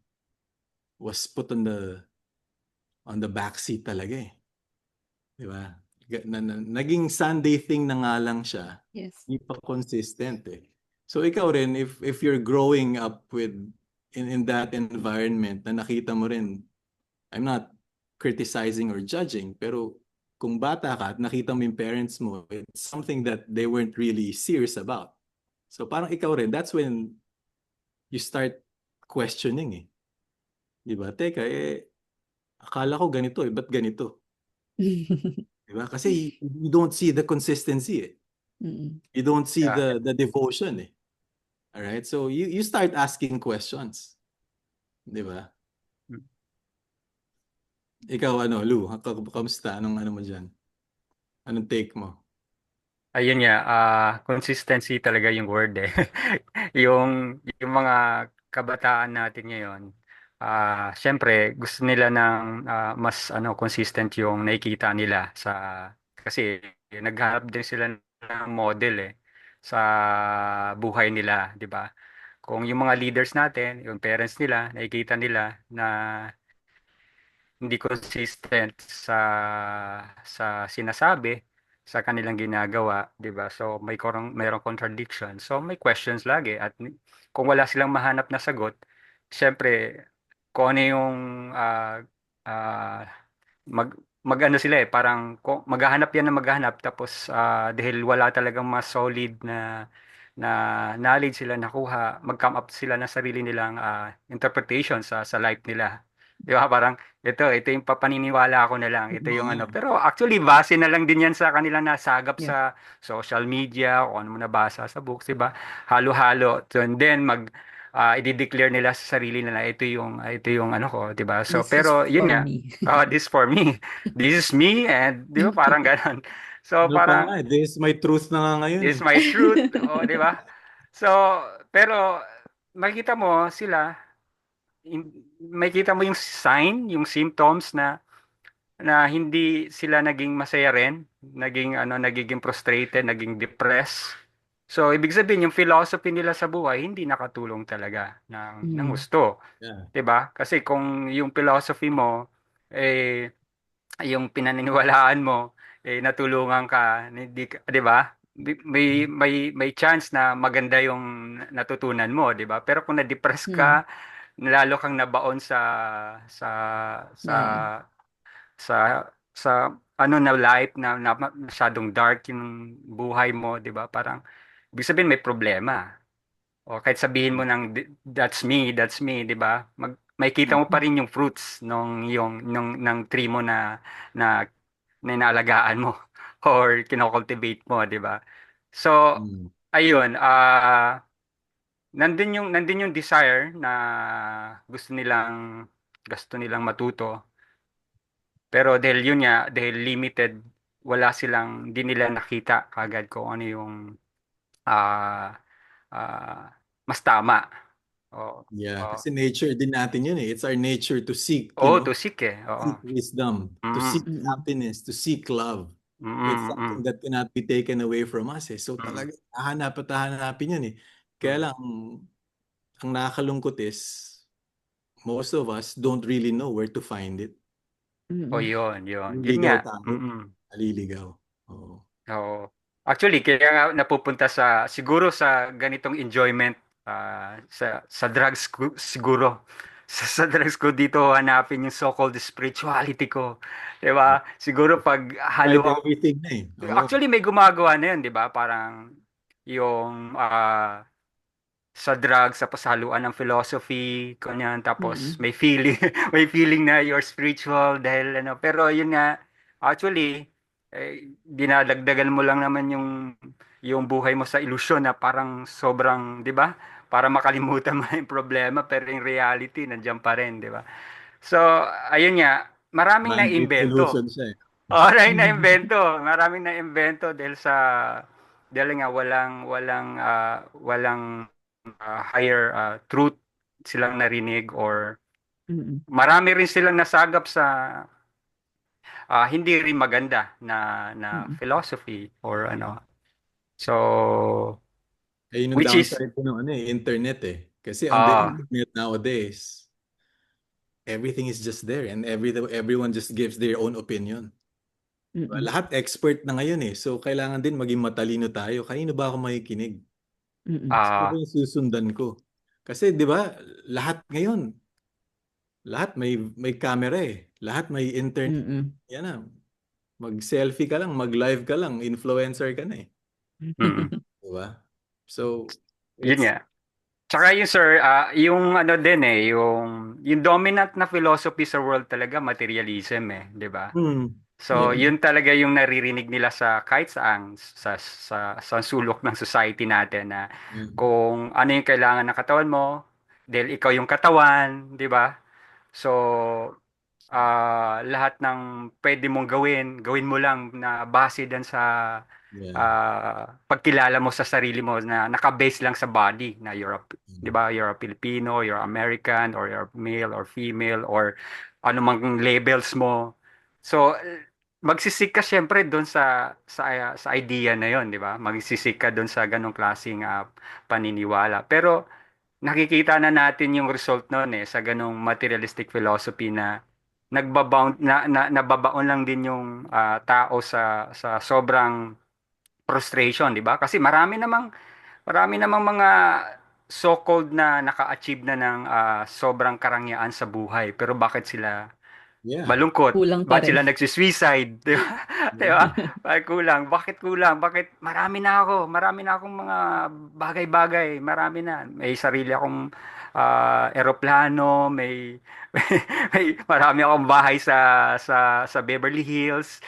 was put on the backseat talaga eh. Di ba? naging Sunday thing na nga lang siya. Yes. Hindi pa consistent eh. So ikaw rin, if you're growing up in that environment na nakita mo rin, I'm not criticizing or judging, pero kung bata ka at nakita mo yung parents mo, it's something that they weren't really serious about. So parang ikaw rin, that's when you start questioning eh. Diba? Teka, akala ko ganito eh, ba't ganito? Diba? Kasi you don't see the consistency eh. You don't see Yeah. the devotion eh. All right? So you start asking questions. Diba? Ikaw Lou, kamusta? Anong mo dyan? Anong take mo? Ayun nga, consistency talaga yung word eh. Yung mga kabataan natin ngayon, syempre gusto nila ng mas consistent yung nakikita nila kasi naghanap din sila ng model eh sa buhay nila, 'di ba? Kung yung mga leaders natin, yung parents nila, nakikita nila na hindi consistent sa sinasabi, sa kanilang ginagawa, 'di ba? So mayroong contradiction. So may questions lagi at kung wala silang mahanap na sagot, syempre kung ano yung ah, mag magano sila parang maghahanap yan ng maghahanap tapos dahil wala talagang mas solid na knowledge sila nakuha, mag-come up sila ng sarili nilang interpretation sa life nila. Di ba? Parang ito yung papaniniwala ko na lang. Ito yung ano. Pero actually, base na lang din yan sa kanilang nasagap Yeah. sa social media o ano mo nabasa sa books, di ba? Halo-halo. So, and then, i-declare nila sa sarili nila, ito yung ano ko, di ba? So, This is pero yun for nga, me. this for me. This is me, and di ba? Parang ganon. So, Ano pa nga, parang, this is my truth na nga ngayon this is eh. my truth. O, di ba? So, pero, makikita mo sila, makikita mo yung sign, yung symptoms na hindi sila naging masaya rin, nagiging frustrated, naging depressed. So, ibig sabihin, yung philosophy nila sa buhay, hindi nakatulong talaga ng gusto. Yeah. 'Di ba? Kasi kung yung philosophy mo, eh, yung pinaniniwalaan mo, natulungan ka, hindi, 'di ba? May chance na maganda yung natutunan mo, 'di ba? Pero kung na-depress ka, lalo kang nabaon sa sa Yeah. sa sa na life na masyadong dark yung buhay mo, 'di ba? Parang ibig sabihin may problema. O kahit sabihin mo ng that's me, 'di ba? Makikita mo pa rin yung fruits ng tree mo na na inaalagaan mo or kinocultivate mo, 'di ba? So, ayun, nandun yung desire na gusto nilang matuto. Pero dahil yun nga, dahil limited, hindi nila nakita kagad kung ano yung ah, mas tama. O, Yeah, o, kasi nature din natin yun eh. It's our nature to seek, to seek Oo. seek wisdom, to Mm, seek happiness, to seek love. mm, It's mm, something mm, that cannot be taken away from us eh. So mm, talaga, hahanap at hahanapin yun eh. mm. Kaya lang, ang nakakalungkot is, most of us don't really know where to find it. O yun. Yun Naliligaw nga. tayo. Mm-mm. Naliligaw. Oo. Oo. Actually, kaya nga napupunta siguro sa ganitong enjoyment, sa drugs siguro. Sa drugs ko dito hanapin yung so-called spirituality ko. 'Di ba? Siguro pag Tried haluang everything na eh. Oo. actually may gumagawa na 'yun, 'di ba? Parang yung sa drugs tapos haluan ng philosophy, kanyan tapos may feeling may feeling na you're spiritual dahil pero yun nga actually dinadagdagan mo lang naman yung buhay mo sa ilusyon na parang sobrang, 'di ba? Para makalimutan mo yung problema pero yung reality nandiyan pa rin, 'di ba? So, ayun nga, maraming Man-made naimbento. solution siya eh. Maraming naimbento dahil nga walang higher truth silang narinig or marami rin silang nasagap sa hindi rin maganda na philosophy or ano. So, Ayun yung which is downside ko ng internet eh. Kasi on the uh, internet nowadays, everything is just there and everyone just gives their own opinion. Diba? Mm-mm. Lahat expert na ngayon eh. So, kailangan din maging matalino tayo. Kanino ba ako makikinig? Mm-mm. Sino ba Ah, yung susundan ko? Kasi, di ba, lahat ngayon, lahat may camera eh. Lahat may internet. Mm-mm. Yan na. Mag-selfie ka lang, mag-live ka lang, influencer ka na eh. mm. Di ba? So, Yun it's, nga. Tsaka yung sir, yung ano din yung dominant na philosophy sa world talaga materialism di ba? hmm, So, yeah. yun talaga yung naririnig nila sa kahit saan sa sulok ng society natin na Yeah. kung ano yung kailangan ng katawan mo, dahil ikaw yung katawan, 'di ba? So, lahat ng pwede mong gawin mo lang na base din sa Yeah. pagkilala mo sa sarili mo na naka-base lang sa body na Mm. 'di ba? You're a Filipino, you're American, or you're male or female or ano mang labels mo. So, magsisik ka syempre doon sa idea na 'yon, 'di ba? Magsisik ka doon sa ganong klaseng paniniwala. Pero nakikita na natin yung result noon sa ganong materialistic philosophy na nagbabound nababaon lang din yung tao sa sobrang frustration, 'di ba? Kasi marami namang mga so-called na naka-achieve na ng sobrang karangyaan sa buhay. Pero bakit sila Yeah. malungkot? Kulang pa Bakit rin. sila nagsi-suicide? Di ba? Di ba? Bakit kulang? Bakit kulang? Bakit marami na ako? Marami na akong mga bagay-bagay. Marami na. May sarili akong eroplano, marami akong bahay sa Beverly Hills.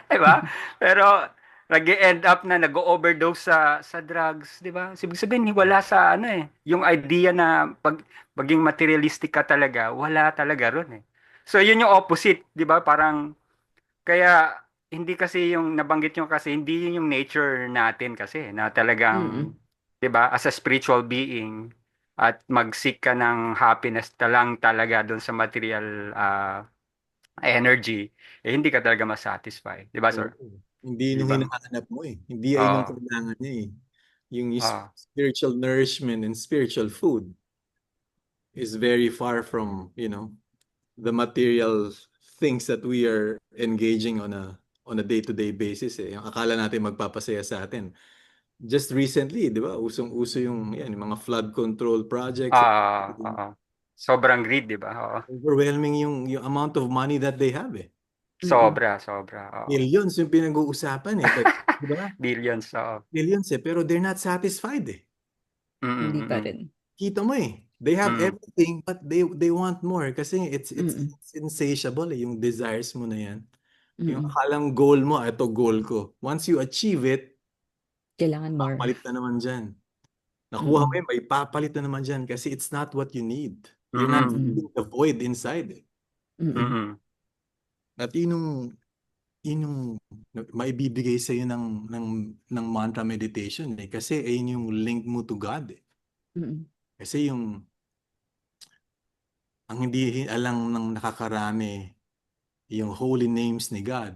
Di ba? Pero nag-end up na nag-overdose sa drugs, 'di ba? Ibig sabihin wala sa yung idea na paging materialistic ka talaga, wala talaga ron So yun yung opposite, 'di ba? Parang kaya hindi kasi yung nabanggit nyo kasi hindi yun yung nature natin kasi na talagang Mm-mm. 'di ba as a spiritual being at mag-seek ka ng happiness lang talaga doon sa material energy hindi ka talaga masatisfy, 'di ba sir? Oo. Hindi 'Di nung ba? hinahanap mo eh. Hindi ay nung Oo. kailangan niya eh. Yung Ah, spiritual nourishment and spiritual food is very far from, the material things that we are engaging on a day-to-day basis eh. Yung akala natin magpapasaya sa atin. Just recently, di ba? Usong-uso yung mga flood control projects. ah, ah. Sobrang greed, 'di ba? Oo. Overwhelming yung amount of money that they have eh. Mm-mm. Sobra. Oo. Millions yung pinag-uusapan eh. Pero, di ba? Billions, oo. Millions eh. Pero they're not satisfied eh. Hindi pa Mm. rin. Kita mo eh. They have Mm. everything but they want more kasi Mm-mm. it's insatiable eh, yung desires mo na yan. Yung Mm-mm. akalang goal mo, ito goal ko. Once you achieve it, Kailangan more. papalit na naman dyan. Nakuha mo Mm-mm. yun, may papalit na naman dyan kasi it's not what you need. You're not Mm. Mm-mm. feeling the void inside eh. Mm-mm. Mm. At yun yung maibibigay sa iyo ng mantra meditation eh. Kasi ayun yung link mo to God eh. Mm-mm. Kasi ang hindi alam ng nakakarami, yung holy names ni God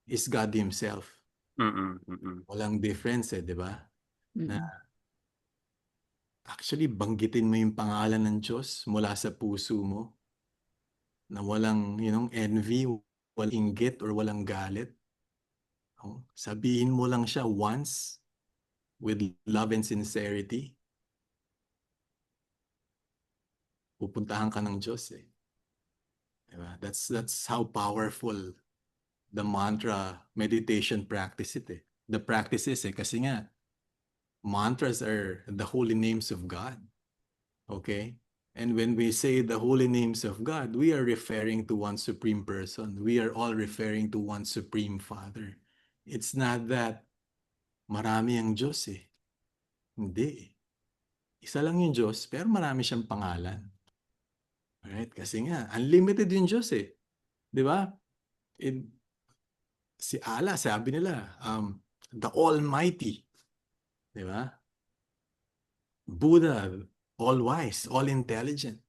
is God Himself. Mm. Walang difference eh, di ba? Na Mm-mm. actually banggitin mo yung pangalan ng Diyos mula sa puso mo na walang, envy, walang inggit or walang galit. No? Sabihin mo lang siya once with love and sincerity. Pupuntahan ka ng Diyos eh. Diba? That's how powerful the mantra meditation practice it eh. The practice is eh. Kasi nga, mantras are the holy names of God. Okay? And when we say the holy names of God, we are referring to one supreme person. We are all referring to one supreme Father. It's not that marami ang Diyos eh. Hindi eh. Isa lang yung Diyos, pero marami siyang pangalan. Alright? Kasi nga, unlimited yung Diyos eh. Di ba? Si Allah, sabi nila, the Almighty. Di ba? Buddha, all-wise, all-intelligent.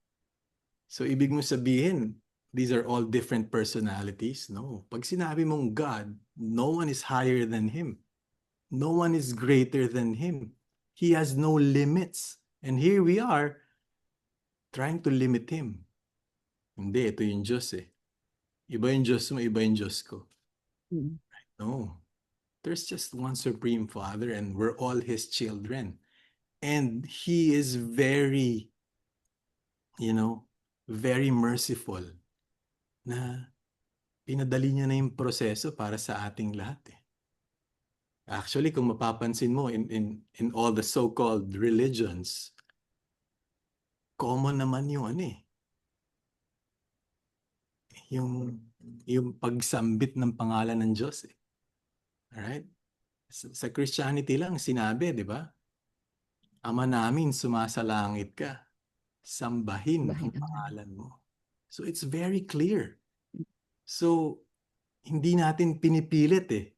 So, ibig mo sabihin, these are all different personalities? No. Pag sinabi mong God, no one is higher than Him. No one is greater than Him. He has no limits. And here we are, trying to limit Him. Hindi, ito yung Diyos eh. Iba yung Diyos mo, iba yung Diyos ko. Mm. No. There's just one Supreme Father and we're all His children. And He is very, very merciful na pinadali niya na yung proseso para sa ating lahat eh. Actually, kung mapapansin mo in all the so-called religions, common naman yung yung pagsambit ng pangalan ng Diyos eh. Alright? Sa Christianity lang sinabi, di ba? Ama namin, sumasalangit ka. Sambahin ang Bahin ang pangalan mo. So it's very clear. So, hindi natin pinipilit eh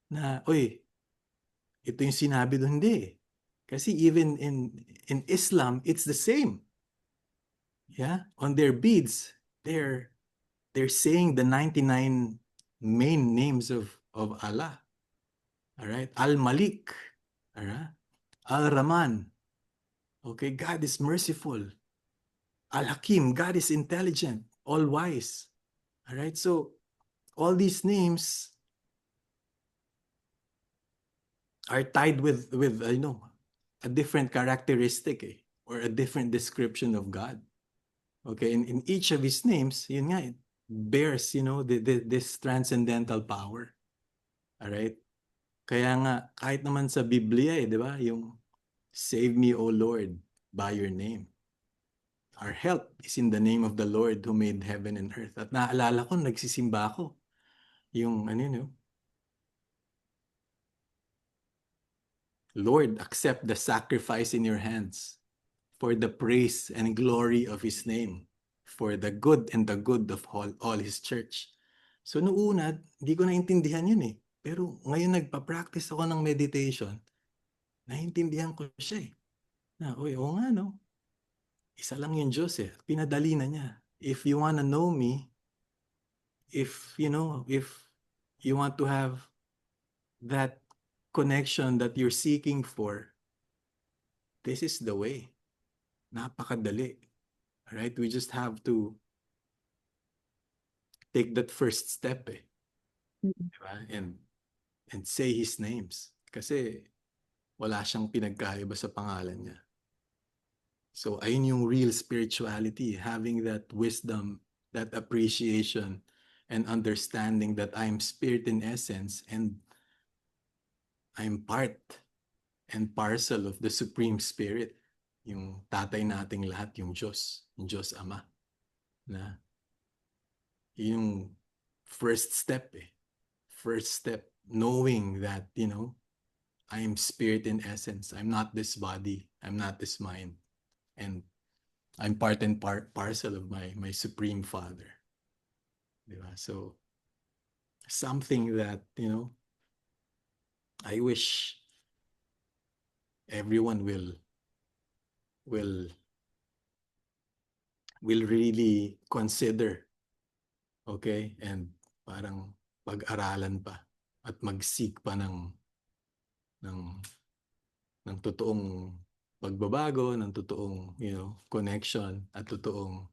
na, oy, ito yung sinabi doon, hindi. Kasi even in Islam, it's the same. Yeah, on their beads, they're saying the 99 main names of Allah. All right, Al-Malik, all right, Al-Rahman. Okay, God is merciful. Al-Hakim, God is intelligent, all-wise. All right, so all these names are tied with a different characteristic or a different description of God. Okay, in each of his names, yun nga, it bears, this transcendental power. All right? Kaya nga, kahit naman sa Biblia, di ba? Yung, save me, O Lord, by your name. Our help is in the name of the Lord who made heaven and earth. At naalala ko, nagsisimba ako. Yung, Lord, accept the sacrifice in your hands for the praise and glory of His name, for the good and the good of all His church. So noong una, hindi ko naintindihan yun eh. Pero ngayon nagpa-practice ako ng meditation, naintindihan ko siya eh. Oo nga no, isa lang yung Diyos eh. Pinadali na niya. If you wanna know me, if you want to have that connection that you're seeking for, this is the way. Napakadali. All right? We just have to take that first step eh. Diba? And say His names. Kasi wala siyang pinagkaiba sa pangalan niya. So ayun yung real spirituality, having that wisdom, that appreciation, and understanding that I'm spirit in essence and I'm part and parcel of the Supreme Spirit. Yung tatay nating lahat, yung Diyos Ama. Na yung first step eh. First step, knowing that, I am spirit in essence. I'm not this body. I'm not this mind. And I'm part and parcel of my Supreme Father. Diba? So, something that, I wish everyone will really consider. Okay? And parang pag-aralan pa at mag-seek pa ng totoong pagbabago, ng totoong, connection at totoong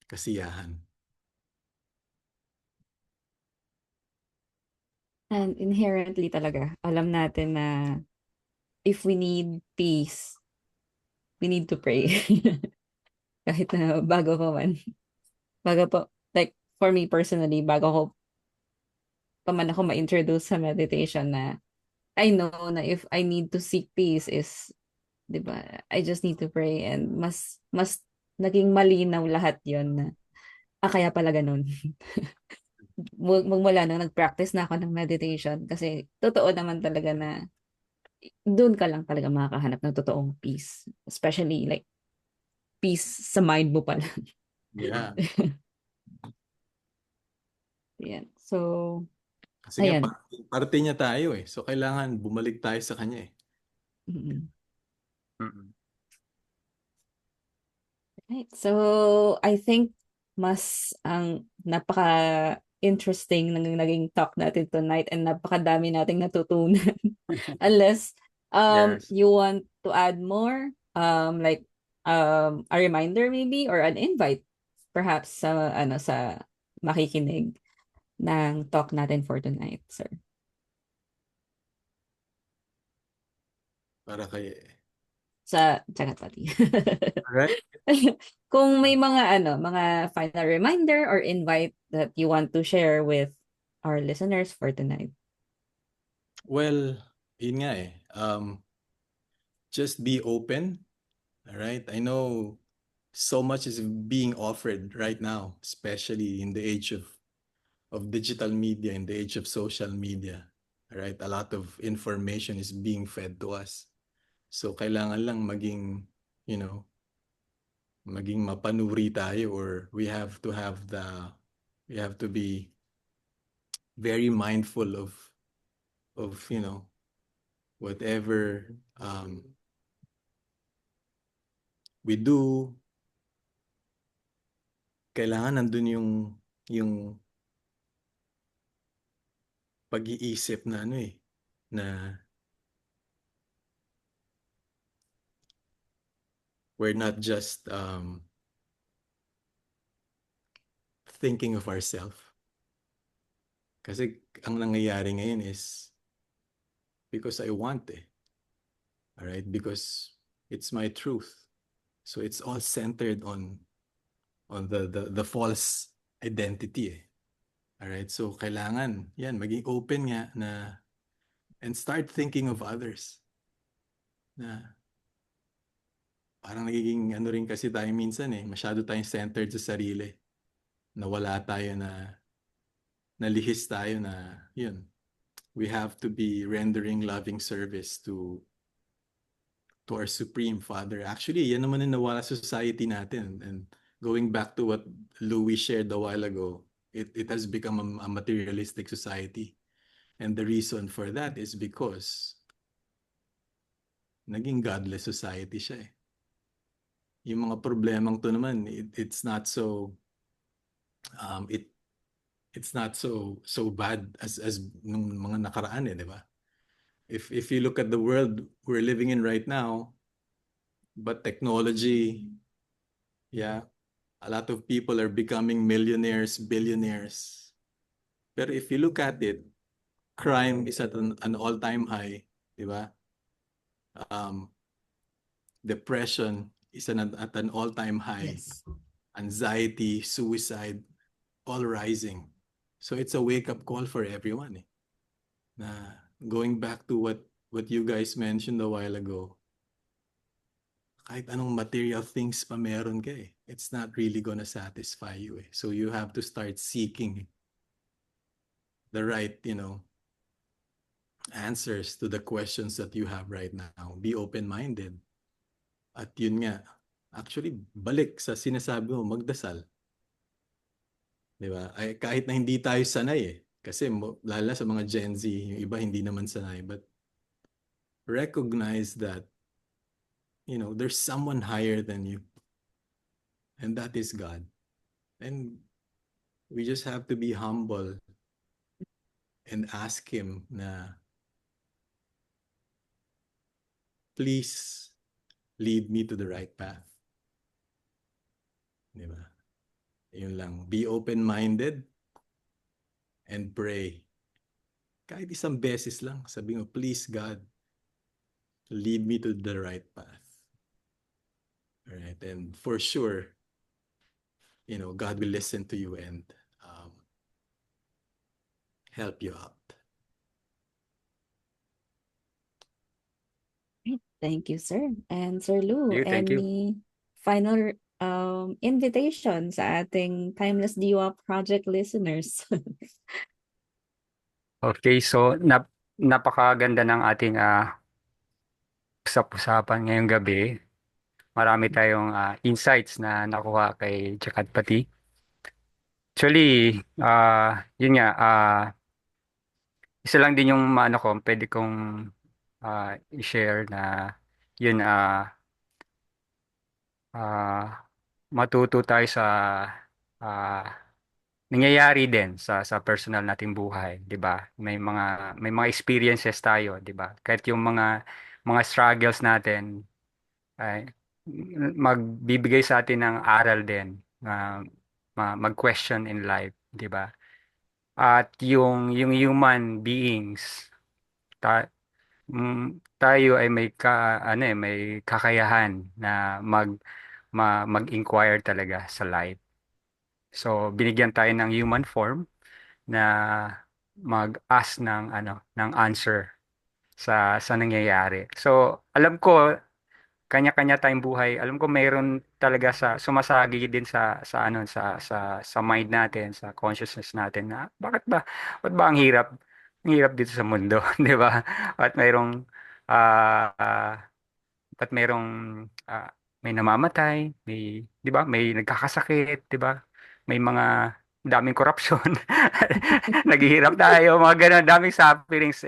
kasiyahan. And inherently talaga, alam natin na if we need peace, we need to pray. Kahit na bago ko man. Bago po, like for me personally, bago ko pa man ako ma-introduce sa meditation na I know na if I need to seek peace is, di ba, I just need to pray and mas naging malinaw lahat yon na, kaya pala ganun. Magmula nung nag-practice na ako ng meditation kasi totoo naman talaga na doon ka lang talaga makakahanap ng totoong peace. Especially like peace sa mind mo pala. Yeah. Yan. So, Kasi nga, ayan. parte niya tayo eh. So, kailangan bumalik tayo sa kanya eh. Mm-mm. Mm-mm. Right. So, I think mas ang napaka-interesting naging talk natin tonight and napakadami nating natutunan. Unless Yes. you want to add more, like a reminder maybe or an invite perhaps sa makikinig ng talk natin for tonight, sir? Para kay... Sa Jagatpati. Alright. Kung may mga final reminder or invite that you want to share with our listeners for tonight. Well, yun nga eh. Just be open. All right. I know so much is being offered right now, especially in the age of digital media, in the age of social media. All right. A lot of information is being fed to us. So kailangan lang maging, you know, maging mapanuri tayo, or we have to be very mindful of whatever we do. Kailangan nandun yung pag-iisip na na we're not just thinking of ourselves. Kasi ang nangyayari ngayon is because I want all right, because it's my truth. So it's all centered on the false identity all right, so kailangan yan maging open nga na and start thinking of others. Na parang nagiging rin kasi tayo minsan masyado tayong centered sa sarili. Nawala tayo nalihis tayo na yun. We have to be rendering loving service to our Supreme Father. Actually, yan naman yung nawala sa society natin. And going back to what Louis shared a while ago, it has become a materialistic society. And the reason for that is because naging godless society siya Yung mga problemang to naman, it's not so it's not so bad as nung mga nakaraan di ba? If you look at the world we're living in right now, but technology, yeah, a lot of people are becoming millionaires, billionaires. But if you look at it, crime is at an all-time high, di ba? Depression is at an all-time high. Yes. Anxiety, suicide, all rising. So it's a wake-up call for everyone. Na going back to what you guys mentioned a while ago, kahit anong material things pa meron ka it's not really gonna satisfy you So you have to start seeking the right, answers to the questions that you have right now. Be open-minded. At yun nga, actually, balik sa sinasabi mo, magdasal. Di ba? Ay, kahit na hindi tayo sanay Kasi lalo sa mga Gen Z, yung iba hindi naman sanay. But recognize that, there's someone higher than you. And that is God. And we just have to be humble and ask Him na, please lead me to the right path. Di ba? Yun lang. Be open-minded and pray. Kahit isang beses lang, sabi mo, please God, lead me to the right path. All right, and for sure, God will listen to you and help you out. Thank you, sir. And Sir Lou, Thank you. any final invitation sa ating Timeless Diwa Project listeners? Okay, so napakaganda ng ating usap-usapan ngayong gabi. Marami tayong insights na nakuha kay Jakatpati. Actually, yun nga, isa lang din yung pwede kong i-share na yun, matuto tayo sa ah, nangyayari din sa personal nating buhay, 'di ba? May mga experiences tayo, 'di ba? Kahit yung mga struggles natin ay magbibigay sa atin ng aral din na mag-question in life. 'di ba? At yung human beings, ta, tayo ay may kakayahan na mag-inquire talaga sa light. So binigyan tayo ng human form na mag-ask ng answer sa nangyayari. So alam ko kanya-kanya tayong buhay. Alam ko mayroon talaga sumasagi din sa mind natin, sa consciousness natin na bakit ba ang hirap dito sa mundo, 'di ba? At mayroong ah ah, at mayroong ah, may namamatay, 'di ba? May nagkakasakit, 'di ba? May mga daming korupsyon. Naghihirap tayo, mga ganun, daming sufferings.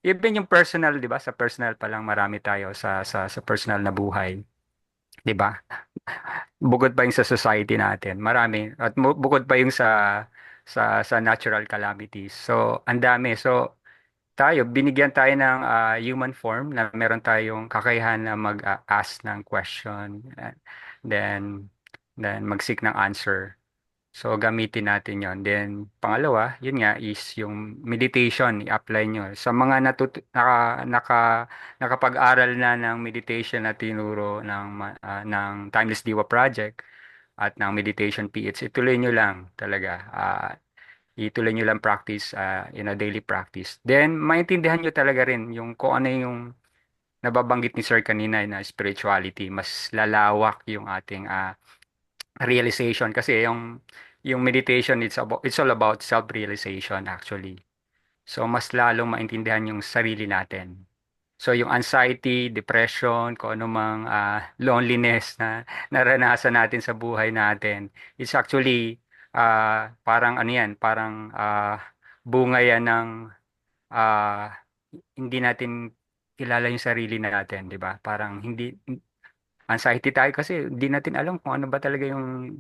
Even yung personal, 'di ba? Sa personal pa lang marami tayo sa personal na buhay, 'di ba? Bukod pa yung sa society natin, marami. At bukod pa yung sa natural calamities. So, ang dami. So, binigyan tayo ng human form na meron tayong kakayahan na mag-ask ng question, then mag-seek ng answer. So, gamitin natin yon. Then, pangalawa, yun nga, is yung meditation, i-apply nyo. Sa mga nakapag-aral na ng meditation na tinuro ng Timeless Diwa Project at ng Meditation PH, ituloy nyo lang talaga. Ituloy nyo lang practice in a daily practice. Then, maintindihan nyo talaga rin yung kung ano yung nababanggit ni Sir kanina na spirituality. Mas lalawak yung ating realization kasi yung meditation it's all about self-realization actually. So mas lalong maintindihan yung sarili natin. So yung anxiety, depression, kung ano mang loneliness na naranasan natin sa buhay natin, it's actually parang ano yan, parang bunga yan ng ah, hindi natin kilala yung sarili natin, di ba? Parang hindi anxiety tayo kasi hindi natin alam kung ano ba talaga yung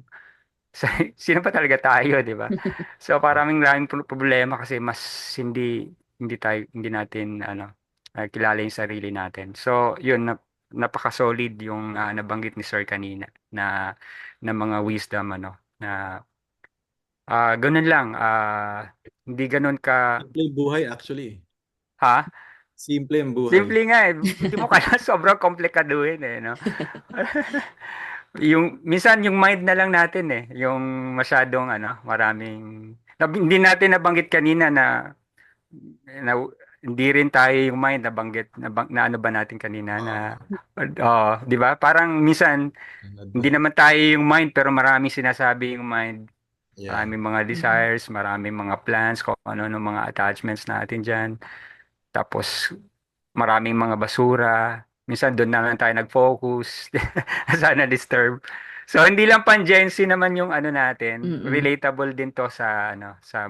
sino pa talaga tayo, di ba? So maraming maraming problema kasi mas hindi hindi natin kilala yung sarili natin. So yun napaka-solid yung nabanggit ni Sir kanina na mga wisdom na ganun lang hindi ganun ka Simple yung buhay actually. ha? Simple ang buhay. Simple nga eh. Hindi mo kaya sobrang komplikaduhin eh, no? Minsan yung mind na lang natin eh, yung masyadong maraming hindi natin nabanggit kanina na hindi rin tayo yung mind na ano ba natin kanina na Ah, 'di ba? Parang minsan hindi advice. naman tayo yung mind pero maraming sinasabi yung mind, Yeah. maraming mga Mhm. desires, maraming mga plans, kung ano ng mga attachments natin diyan. Tapos maraming mga basura. Minsan doon na lang tayo nag-focus. Sana disturb. So hindi lang pang Gen Z naman yung ano natin. Mm-mm. Relatable din to sa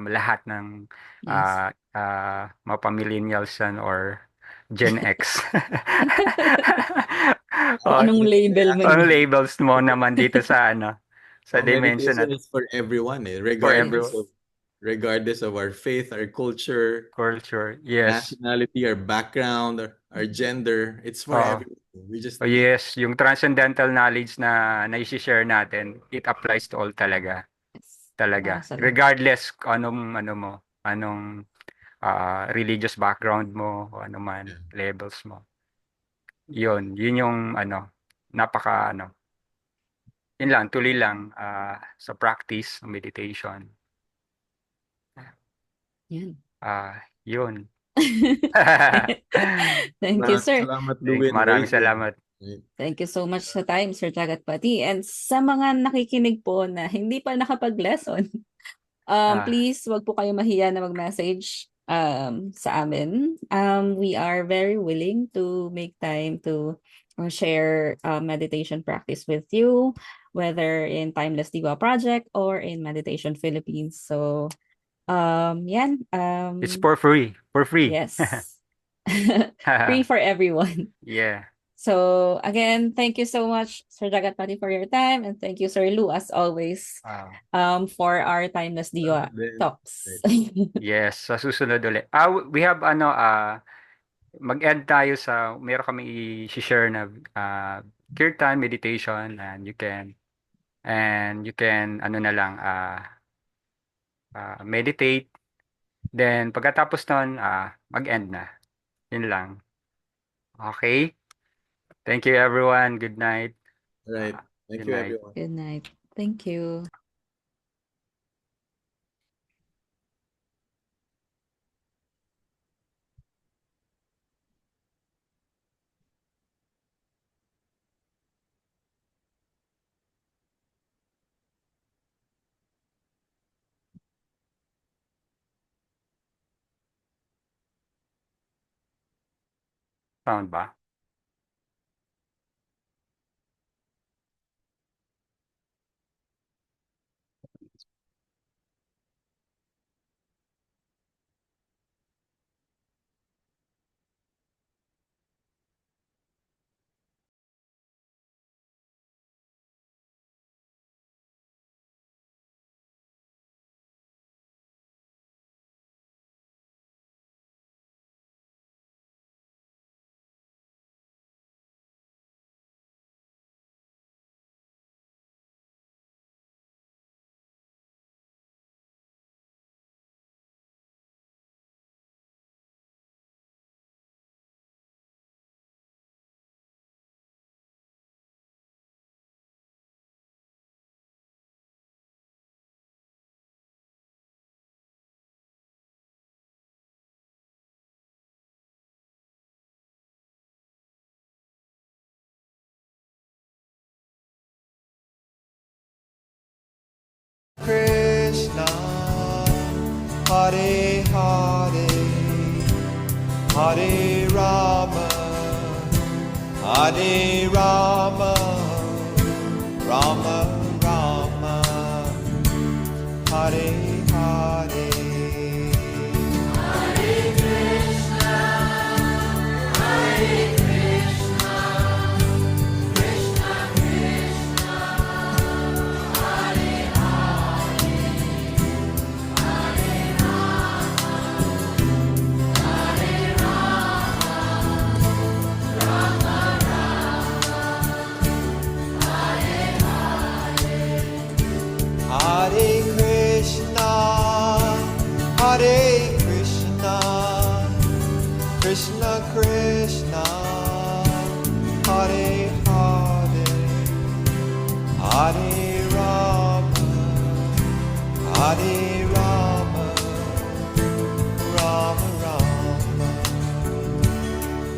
lahat ng Yes. mga millennials yan or Gen X. Kung O, anong label man ang yan. labels mo naman dito sa Oh, dimension meditation at is for everyone, for Yes. every regardless of our faith, our culture, culture. Yes. nationality, our background, our gender. It's for Oo. everyone. We just Oh, need. yes, yung transcendental knowledge na i-share natin, it applies to all talaga. Yes. Para Talaga. sa lahat. Regardless kung anong religious background mo, o ano man, Yeah. levels mo. Yun yung yun lang, tuloy lang sa practice, ng meditation. Yan. Yun. Thank you, sir. Salamat, Luwin. Very Maraming good. salamat. Right. Thank you so much sa time, Sir Jagatpati. And sa mga nakikinig po na hindi pa nakapag-lesson, Ah, please wag po kayo mahiya na mag-message sa amin. We are very willing to make time to share meditation practice with you, whether in Timeless Diwa Project or in Meditation Philippines. So, yan. it's for free. For free. Yes. Free for everyone. Yeah. So again, thank you so much, Sir Jagatpati, for your time, and thank you, Sir Lou, as always, Ah, for our timeless Salamat Diwa din. talks. Right. yes, sa susunod ulit. We have mag-end tayo meron kami i-share na kirtan meditation and you can ano na lang meditate. Then pagkatapos nun, mag-end na. Yun lang. Okay? Thank you everyone. Good night. Right. Ah, Thank good you, night. everyone. Good night. Thank you. Sound ba? Krishna, Hare Hare, Hare Rama, Hare Rama, Rama Rama, Hare Hare. Hare Krishna, Hare Krishna, Krishna Krishna, Hare Hare, Hare Rama, Hare Rama, Rama Rama,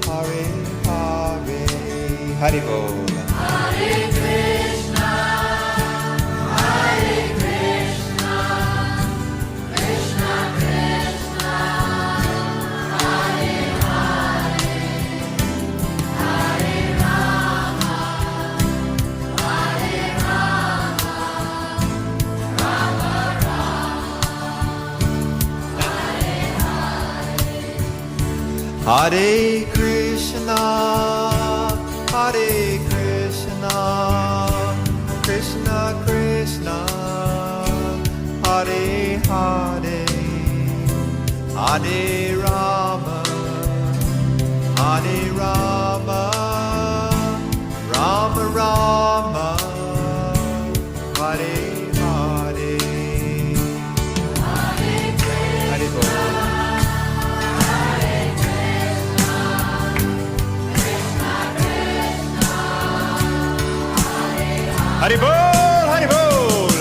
Hare Hare, Hare Bol. Hare Krishna, Hare Krishna, Krishna Krishna, Hare Hare, Hare Rama, Hare Rama, Rama Rama, Hare Hare. Hare Bol. Hare Bol, Hare Bol.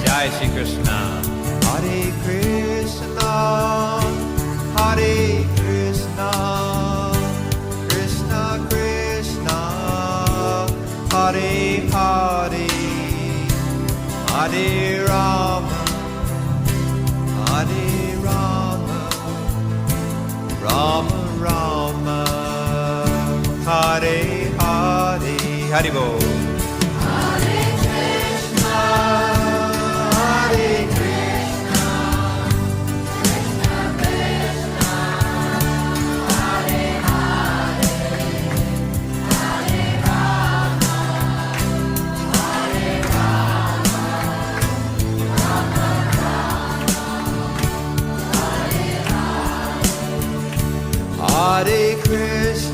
Jai Shri Krishna. Hare Krishna, Hare Krishna, Krishna Krishna, Hare Hare, Hare Rama, Hare Rama, Rama Rama, Hare Hare, Hare Bol. Hare Krishna, Hare Krishna, Krishna Krishna, Hare Hare, Hare Rama, Hare Rama, Rama Rama, Hare Hare. Krishna